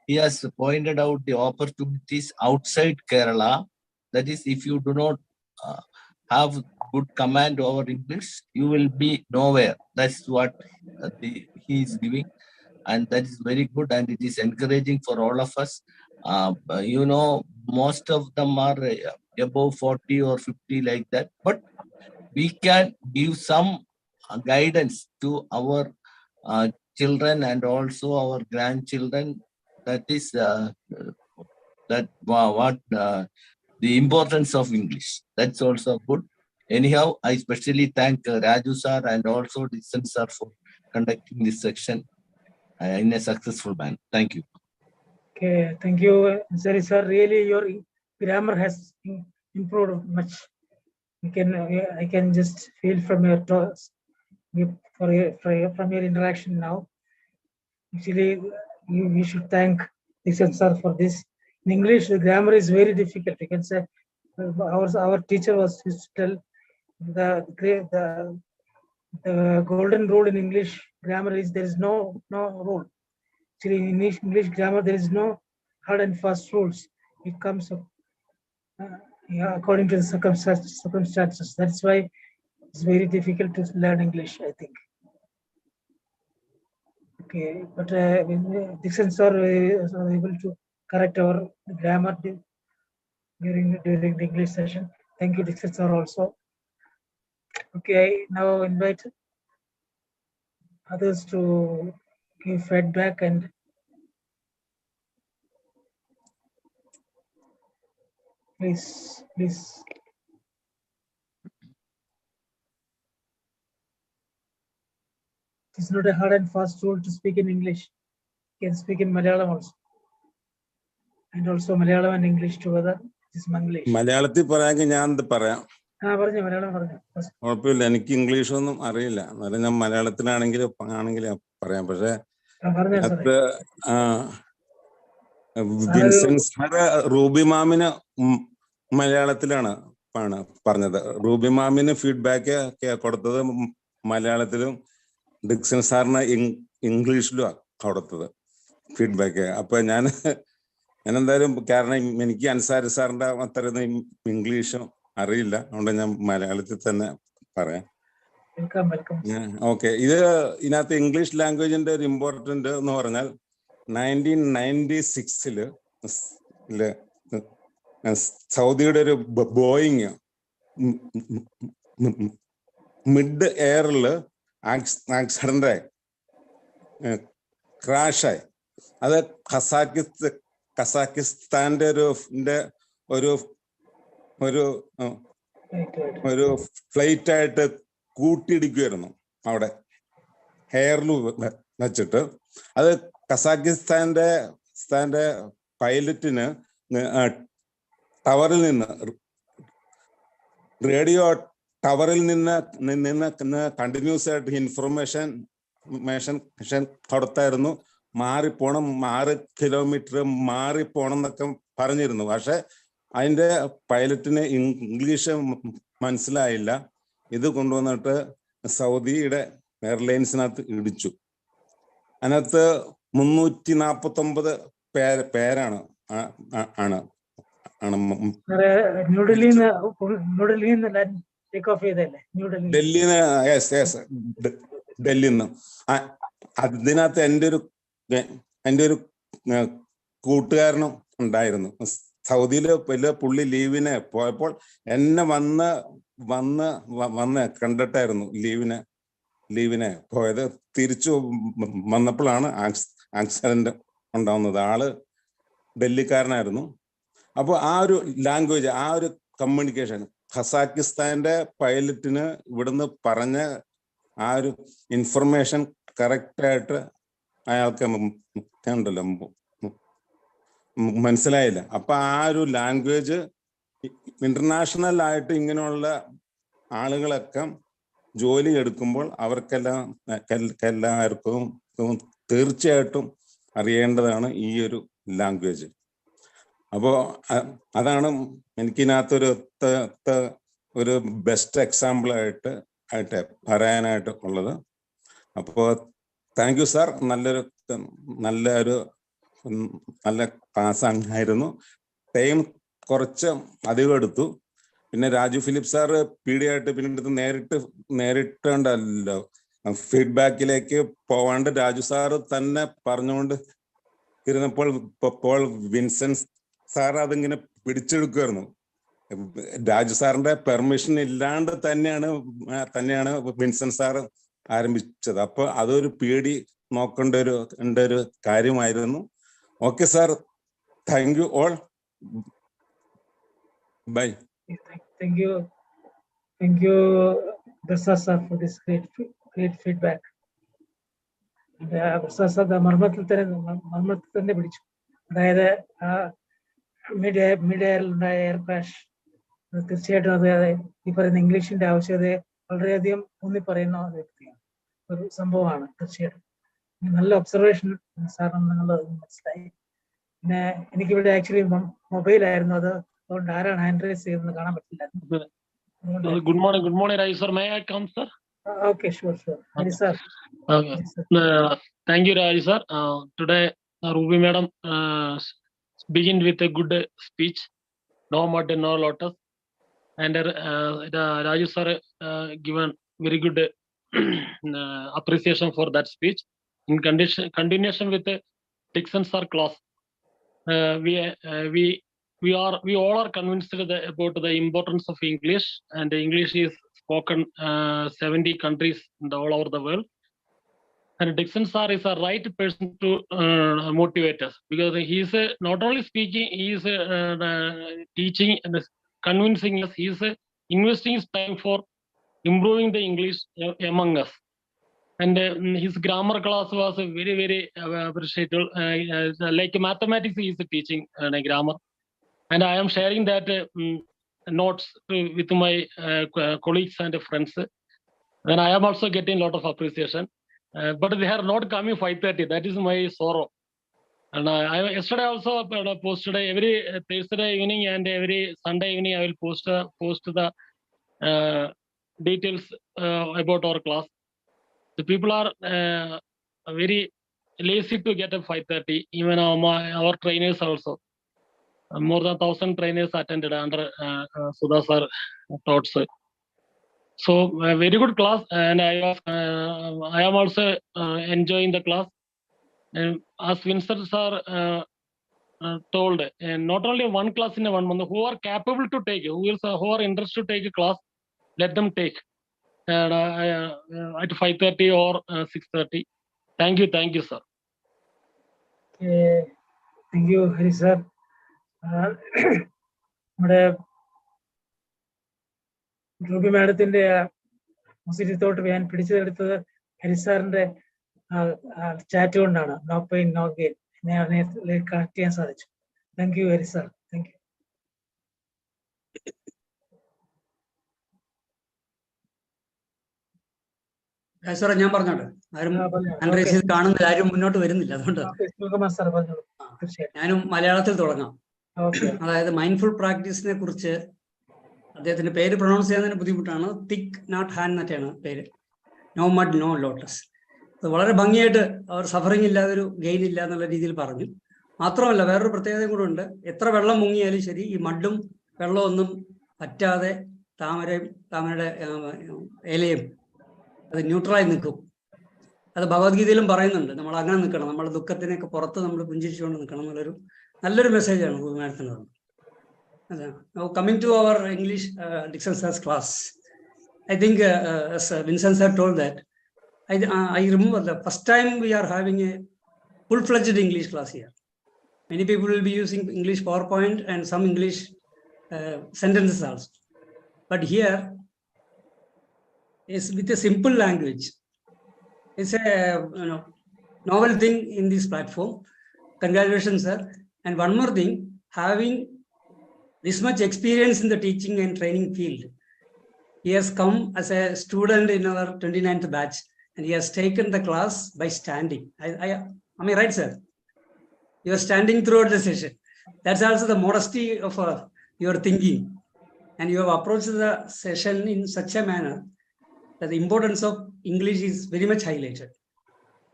E: he has pointed out the opportunities outside Kerala. That is, if you do not have good command over English, you will be nowhere. That's what he is giving, and that is very good, and it is encouraging for all of us. Most of them are above 40 or 50 like that, but we can give some guidance to our children and also our grandchildren. That is what the importance of English. That's also good. Anyhow, I especially thank Raju sir and also Dixon sir for conducting this section in a successful manner. Thank you.
B: Okay, thank you, Ansari sir. Really, your grammar has improved much. I can just feel from your talks, from your interaction now. Actually, we should thank Dixon sir for this. In English, the grammar is very difficult. You can say our teacher was used to tell the golden rule in English grammar is there is no rule. Actually, in English grammar there is no hard and fast rules. It comes up according to the circumstances. That's why it's very difficult to learn English, I think. Okay, but Dixon sir was able to correct our grammar during the English session. Thank you, Dixon sir, also. Okay, now invite others to give feedback and please. It's not a hard and fast rule to speak in English. You can speak in Malayalam also. And also Malayalam and English together. Manglish.
K: മലയാളത്തിൽ പറയാമെങ്കിൽ ഞാൻ എന്ത് പറയാം?
B: പറഞ്ഞു മലയാളം പറഞ്ഞു.
K: കുഴപ്പമില്ല, എനിക്ക് ഇംഗ്ലീഷൊന്നും അറിയില്ല. എന്നാലും ഞാൻ മലയാളത്തിലാണെങ്കിൽ പറയാം. പക്ഷെ അത് വിൻസെന്റ് സാറ് റൂബി മാമിന് മലയാളത്തിലാണ് പറഞ്ഞത്. റൂബി മാമിന് ഫീഡ്ബാക്ക് കൊടുത്തത് മലയാളത്തിലും ഡിക്സൺ സാറിന് ഇംഗ്ലീഷിലും കൊടുത്തത് ഫീഡ്ബാക്ക്. അപ്പൊ ഞാൻ എന്തായാലും, കാരണം എനിക്ക് അൻസാരി സാറിന്റെ അത്രയൊന്നും ഇംഗ്ലീഷും അറിയില്ല, അതുകൊണ്ട് ഞാൻ മലയാളത്തിൽ തന്നെ പറയാം. ഓക്കെ. ഇതിനകത്ത് ഇംഗ്ലീഷ് ലാംഗ്വേജിന്റെ ഒരു ഇമ്പോർട്ടന്റ് എന്ന് പറഞ്ഞാൽ 1996 സൗദിയുടെ ഒരു ബോയിങ് മിഡ് എയറിൽ ആക്സിഡന്റ് ക്രാഷായി. അത് കസാക്കിസ്ഥാന്റെ ഒരു ഫ്ലൈറ്റ് ആയിട്ട് കൂട്ടിയിടിക്കുമായിരുന്നു അവിടെ എയറിൽ വെച്ചിട്ട്. അത് കസാക്കിസ്ഥാന്റെ പൈലറ്റിന് ടവറിൽ നിന്ന്, റേഡിയോ ടവറിൽ നിന്ന് കണ്ടിന്യൂസ് ആയിട്ട് ഇൻഫർമേഷൻ കൊടുത്തായിരുന്നു. 6 കിലോമീറ്റർ മാറിപ്പോണം എന്നൊക്കെ പറഞ്ഞിരുന്നു. പക്ഷെ അതിന്റെ പൈലറ്റിന് ഇംഗ്ലീഷ് മനസ്സിലായില്ല. ഇത് കൊണ്ടുവന്നിട്ട് സൗദിയുടെ എയർലൈൻസിനകത്ത് ഇടിച്ചു. അതിനകത്ത് 349 പേരാണ് ഡൽഹിന്ന്. അതിനകത്ത് എൻ്റെ ഒരു കൂട്ടുകാരനും ഉണ്ടായിരുന്നു. സൗദിയില് വലിയ പുള്ളി ലീവിന് പോയപ്പോൾ എന്നെ വന്ന് കണ്ടിട്ടായിരുന്നു ലീവിന് പോയത്. തിരിച്ചു വന്നപ്പോഴാണ് ആക്സിഡന്റ് ഉണ്ടാവുന്നത്. ആള് ഡൽഹിക്കാരനായിരുന്നു. അപ്പോൾ ആ ഒരു ലാംഗ്വേജ്, ആ ഒരു കമ്മ്യൂണിക്കേഷൻ, ഖസാക്കിസ്ഥാന്റെ പൈലറ്റിന് ഇവിടുന്ന് പറഞ്ഞ ആ ഒരു ഇൻഫർമേഷൻ കറക്റ്റായിട്ട് അയാൾക്ക് ഉണ്ടല്ലോ മനസ്സിലായില്ല. അപ്പൊ ആ ഒരു ലാംഗ്വേജ് ഇന്റർനാഷണൽ ആയിട്ട് ഇങ്ങനെയുള്ള ആളുകളൊക്കെ ജോലി എടുക്കുമ്പോൾ എല്ലാവർക്കും തീർച്ചയായിട്ടും അറിയേണ്ടതാണ് ഈ ഒരു ലാംഗ്വേജ്. അപ്പോൾ അതാണ് എനിക്കിതിനകത്തൊരു ഒരു ബെസ്റ്റ് എക്സാമ്പിൾ ആയിട്ട് പറയാനായിട്ട് ഉള്ളത്. അപ്പോൾ താങ്ക് യു സാർ. നല്ല ക്ലാസ് ആയിരുന്നു. ടൈം കുറച്ച് അധികം എടുത്തു. പിന്നെ രാജു ഫിലിപ്പ് സാറ് PD ആയിട്ട് പിന്നീട് നേരിട്ടുണ്ടല്ലോ ഫീഡ്ബാക്കിലേക്ക് പോവാണ്ട് രാജു സാറ് തന്നെ പറഞ്ഞുകൊണ്ട് ഇരുന്നപ്പോൾ വിൻസെന്റ് സാർ അതിങ്ങനെ പിടിച്ചെടുക്കുമായിരുന്നു. രാജു സാറിന്റെ പെർമിഷൻ ഇല്ലാണ്ട് തന്നെയാണ് വിൻസെന്റ് സാർ ആരംഭിച്ചത്. അപ്പൊ അതൊരു പേടി നോക്കേണ്ട ഒരു കാര്യമായിരുന്നു. Okay, sir. Thank you all. Bye.
B: Thank you, Dasa sir, for this great feedback. Dasa മർമ്മത്തിൽ തന്നെ പിടിച്ചു. അതായത് മിഡ്-എയറിലുണ്ടായ എയർ ക്രാഷ് തീർച്ചയായിട്ടും അത് ഈ പറയുന്ന ഇംഗ്ലീഷിന്റെ ആവശ്യകതയെ വളരെയധികം ഊന്നി പറയുന്ന വ്യക്തിയാണ്, ഒരു സംഭവമാണ്. തീർച്ചയായിട്ടും നല്ല ഒബ്സർവേഷൻ സാറിന് നിങ്ങൾ മനസ്സിലായി. പിന്നെ എനിക്കിവിടെ ആക്ച്വലി മൊബൈലായിരുന്നു, അതുകൊണ്ട് ആരാണ് ഹാൻഡ് റൈസ് ചെയ്തെന്ന് കാണാൻ പറ്റില്ല.
G: Good morning, Raj sir. May I come, sir?
B: Okay, sure. Hari sir.
G: Okay. Thank you, Raj sir. Today, Ruby madam began with a good speech. No more, no lotus. And Raju sir given very good appreciation for that speech. In continuation with the Dixon sir class, we all are convinced about the importance of English, and English is spoken 70 countries all over the world. And Dixon sir is a right person to motivate us, because he is not only speaking, he is teaching and convincing us. He is investing his time for improving the English among us. And his grammar class was very appreciable. Like mathematics, he is teaching grammar. and I am sharing that notes with my colleagues and friends. Then I am also getting a lot of appreciation. But they are not coming 5:30. That is my sorrow. And I yesterday also posted every Thursday evening and every Sunday evening I will post the details about our class. The people are very lazy to get up 5:30. Even our trainers also. More than 1,000 trainers attended under Sudha sir TOTs. So a very good class, and I am also enjoying the class. And as Vincent sir told, and not only one class in a 1 month, who are capable to take, who are interested to take a class, let them take at 5:30 or 6:30. Thank you, sir.
B: Thank you, Hari sir. Ruby madamത്തിന്റെ positive thought ഞാൻ പിടിച്ചെടുത്തത് ഹരിസാറിന്റെ chat കൊണ്ടാണ്. No pain no gain connect ചെയ്യാൻ സാധിച്ചു. Thank you Hari sir. Thank you.
F: സാറേ ഞാൻ പറഞ്ഞോട്ടെ, ആരും അൺറൈസ് ചെയ്ത് കാണുന്നില്ല, ആരും മുന്നോട്ട് വരുന്നില്ല. അതുകൊണ്ട് ഞാനും മലയാളത്തിൽ തുടങ്ങാം. അതായത് മൈൻഡ്ഫുൾ പ്രാക്ടീസിനെ കുറിച്ച് അദ്ദേഹത്തിന്റെ പേര് പ്രൊണൗൺസ് ചെയ്യുന്നതിന് ബുദ്ധിമുട്ടാണ്. തിക് നാട്ട് ഹാൻ എന്നൊക്കെയാണ് പേര്. No mud no lotus. അത് വളരെ ഭംഗിയായിട്ട് അവർ സഫറിങ് ഇല്ലാതെ ഒരു ഗെയിൻ ഇല്ല എന്നുള്ള രീതിയിൽ പറഞ്ഞു. മാത്രമല്ല വേറൊരു പ്രത്യേകതയും കൂടെ ഉണ്ട്. എത്ര വെള്ളം മുങ്ങിയാലും ശരി ഈ മഡും വെള്ളവും ഒന്നും പറ്റാതെ താമരയുടെ ഇലയും അത് ന്യൂട്രലായി നിൽക്കും. അത് ഭഗവത്ഗീതയിലും പറയുന്നുണ്ട്, നമ്മൾ അങ്ങനെ നിൽക്കണം, നമ്മുടെ ദുഃഖത്തിനൊക്കെ പുറത്ത് നമ്മൾ പുഞ്ചിരിച്ചുകൊണ്ട് നിൽക്കണം എന്നുള്ളൊരു നല്ലൊരു മെസ്സേജാണ് മാഡത്തിനുള്ളത്. Now coming to our English Dixon sir's class, I think as Vincent sir told that, I remember the first time we are having a full-fledged English class here. Many people will be using English PowerPoint and some English sentences also. But here is with a simple language. It's a novel thing in this platform. Congratulations, sir. And one more thing, having this much experience in the teaching and training field, he has come as a student in our 29th batch, and he has taken the class by standing. Am I right, sir? You are standing throughout the session. That's also the modesty of your thinking. And you have approached the session in such a manner that the importance of English is very much highlighted.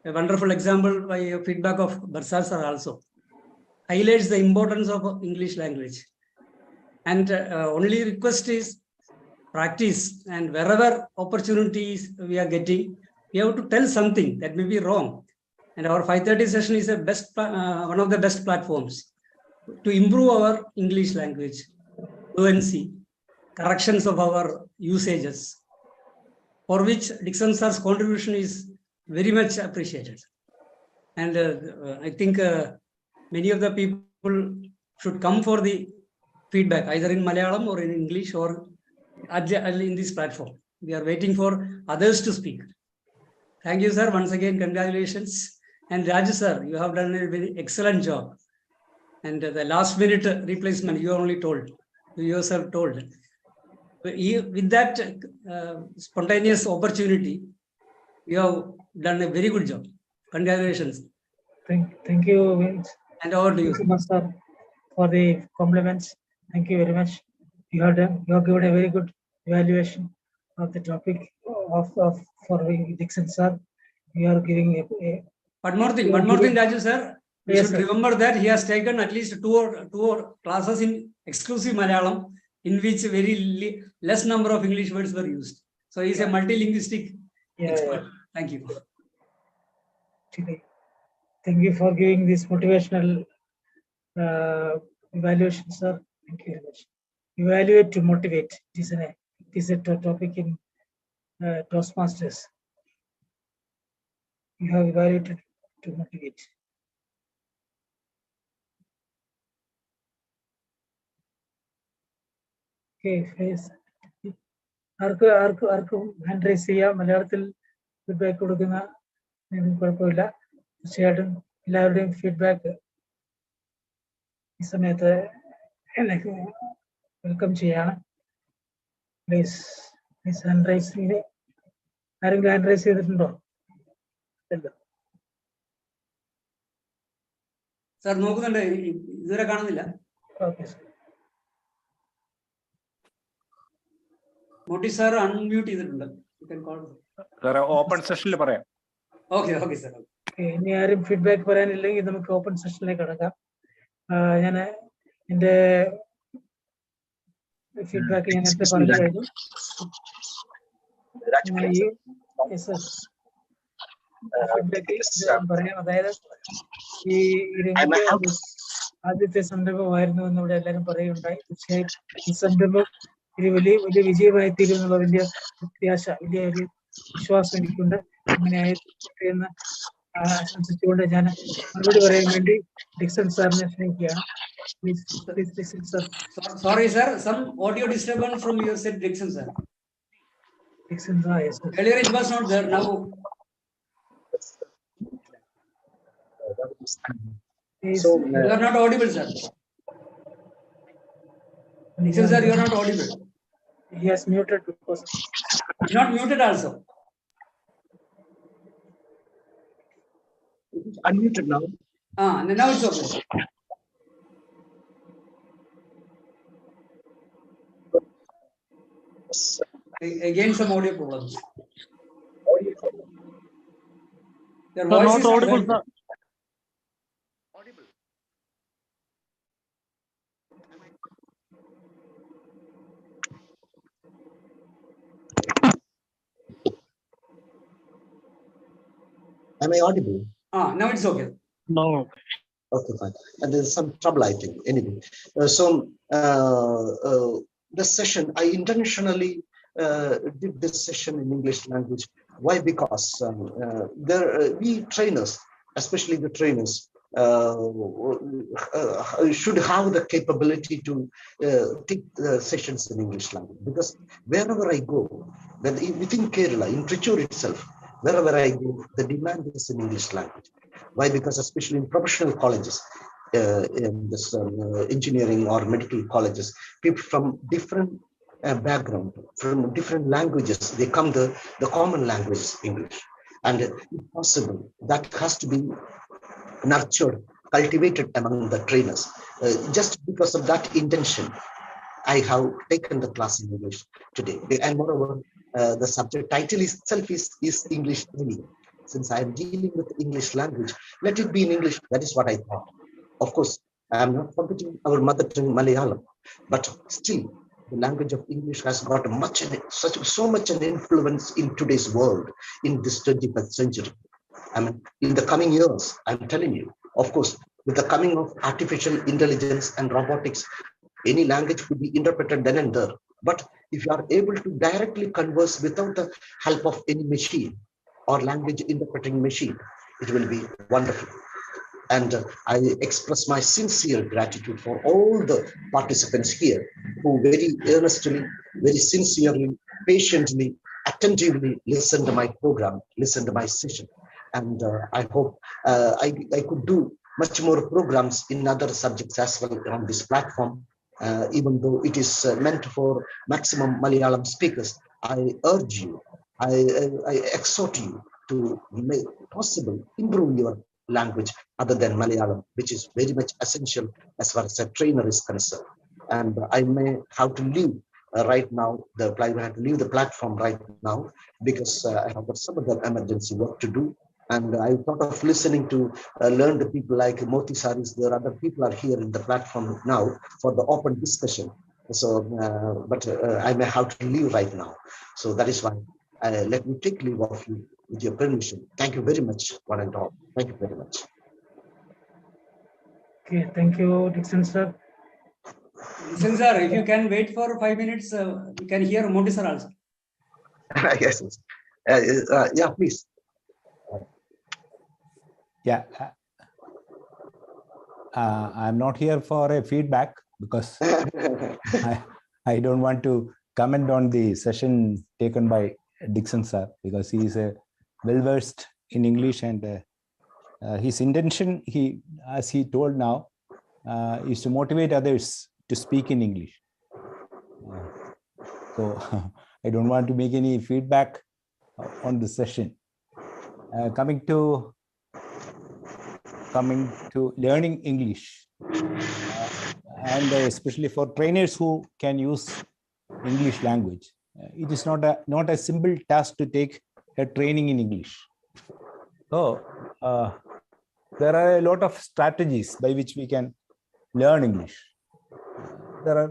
F: A wonderful example by a feedback of Barsal sir also highlights the importance of English language. And only request is practice, and wherever opportunities we are getting, we have to tell something that may be wrong. And our 5:30 session is one of the best platforms to improve our English language, fluency, corrections of our usages, for which Dixon sir's contribution is very much appreciated. And I think many of the people should come for the feedback, either in Malayalam or in English or in this platform. We are waiting for others to speak. Thank you, sir. Once again, congratulations. And Raju sir, you have done a very excellent job. And the last minute replacement, you only told, you yourself told. With that spontaneous opportunity, you have done a very good job. Congratulations.
B: Thank you, Vince.
F: And over to you,
B: sir, for the compliments. Thank you very much. You have given a very good evaluation of the topic for Dixon sir. You are giving a
F: one more thing, Raju sir. You should remember that he has taken at least two classes in exclusive Malayalam, in which very less number of English words were used. So he is a multilinguistic expert. Thank you.
B: Thank you for giving this motivational evaluation, sir. Thank you very much. Evaluate to motivate. It is a topic in Toastmasters. You have evaluated to motivate. Okay, ആർക്കും hand raise ചെയ്യാം. മലയാളത്തിൽ feedback കൊടുക്കുന്ന കുഴപ്പമില്ല. തീർച്ചയായിട്ടും എല്ലാവരുടെയും feedback ഈ സമയത്ത് welcome ചെയ്യാണ്. പ്ലീസ് ഹാൻഡ് റൈസ് ആരെങ്കിലും ഹാൻഡ് റൈസ് ചെയ്തിട്ടുണ്ടോ?
F: സാർ നോക്കുന്നുണ്ട്, ഇതുവരെ കാണുന്നില്ല.
B: Okay sir.
F: Moti sir unmute ചെയ്തിട്ടുണ്ട്.
L: ഓപ്പൺ സെഷനിൽ പറയാം.
F: Okay okay sir.
B: ഇനി ആരും ഫീഡ്ബാക്ക് പറയാനില്ലെങ്കിൽ നമുക്ക് ഓപ്പൺ സെഷനിലേക്ക് കടക്കാം. ഞാൻ എൻ്റെ ഫീഡ്ബാക്ക് ഞാൻ നേരത്തെ പറഞ്ഞു കഴിഞ്ഞു. പറയാം, അതായത് ഈ ആദ്യത്തെ സംരംഭമായിരുന്നു എന്ന് ഇവിടെ എല്ലാവരും പറയുകയുണ്ടായി. തീർച്ചയായും ഈ സംരംഭം ഒരു വലിയ വിജയമായി തീരുമെന്നുള്ള വലിയ പ്രത്യാശ, വലിയ ഒരു വിശ്വാസം എനിക്കുണ്ട്. അങ്ങനെ ആയിക്കോട്ടെ എന്ന് ആശംസിച്ചുകൊണ്ട് ഞാൻ മറുപടി പറയാൻ വേണ്ടി ഡിക്സൺ സാറിനെ ക്ഷണിക്കുകയാണ്.
F: Sorry sir, some audio disturbance from your side, Dixon sir.
B: Dixon sir, yes sir.
F: Earlier it was not there, now.
B: So,
F: you are not audible sir. Dixon sir, you are not audible.
B: He has muted because
F: not muted also.
C: Unmuted now.
F: Now it's okay. Again some audio problems. Your voice
G: not
F: is
G: audible, sir.
C: Am I audible?
F: Now it's okay.
G: No.
C: Okay, fine. And there's some trouble, I think. Anyway, this session, I intentionally did this session in English language. Why? Because we trainers, especially the trainers, should have the capability to take the sessions in English language. Because wherever I go, within Kerala, in Trichure itself, wherever I go, the demand is in English language. Why? Because especially in professional colleges, in this engineering or medical colleges, people from different background, from different languages, they come the common language is English. And if possible, that has to be nurtured, cultivated among the trainers. Just because of that intention, I have taken the class in English today. And moreover, the subject title itself is English only. Since I am dealing with English language, let it be in English. That is what I thought. Of course, I am not forgetting our mother tongue Malayalam, but still, the language of English has got so much an influence in today's world, in this 21st century. I mean, in the coming years, I'm telling you, of course, with the coming of artificial intelligence and robotics, any language could be interpreted then and there. But if you are able to directly converse without the help of any machine or language interpreting machine, it will be wonderful. And I express my sincere gratitude for all the participants here who very earnestly, very sincerely, patiently, attentively listened to my program, listened to my session. And I hope I could do much more programs in other subjects as well on this platform. Even though it is meant for maximum Malayalam speakers, I urge you, I exhort you to make possible, improve your language other than Malayalam, which is very much essential as far as a trainer is concerned. And I may have to leave right now, I have to leave the platform right now because I have got some other emergency work to do. And I thought of listening to learn the people like Moti Saris. There are other people are here in the platform now for the open discussion. So, but I may have to leave right now. So that is why let me take leave of you with your permission. Thank you very much, one and all. Thank you very much.
B: Okay, thank you, Dixon sir.
F: Dixon sir, if you can wait for 5 minutes, you can hear Moti sir also.
C: Yes. Yeah, please.
M: Yeah, I'm not here for a feedback because I don't want to comment on the session taken by Dixon sir because he is well-versed in English and his intention, as he told now, is to motivate others to speak in English. So I don't want to make any feedback on the session. Coming to learning English, and especially for trainers who can use English language, it is not a simple task to take a training in English. So there are a lot of strategies by which we can learn English. There are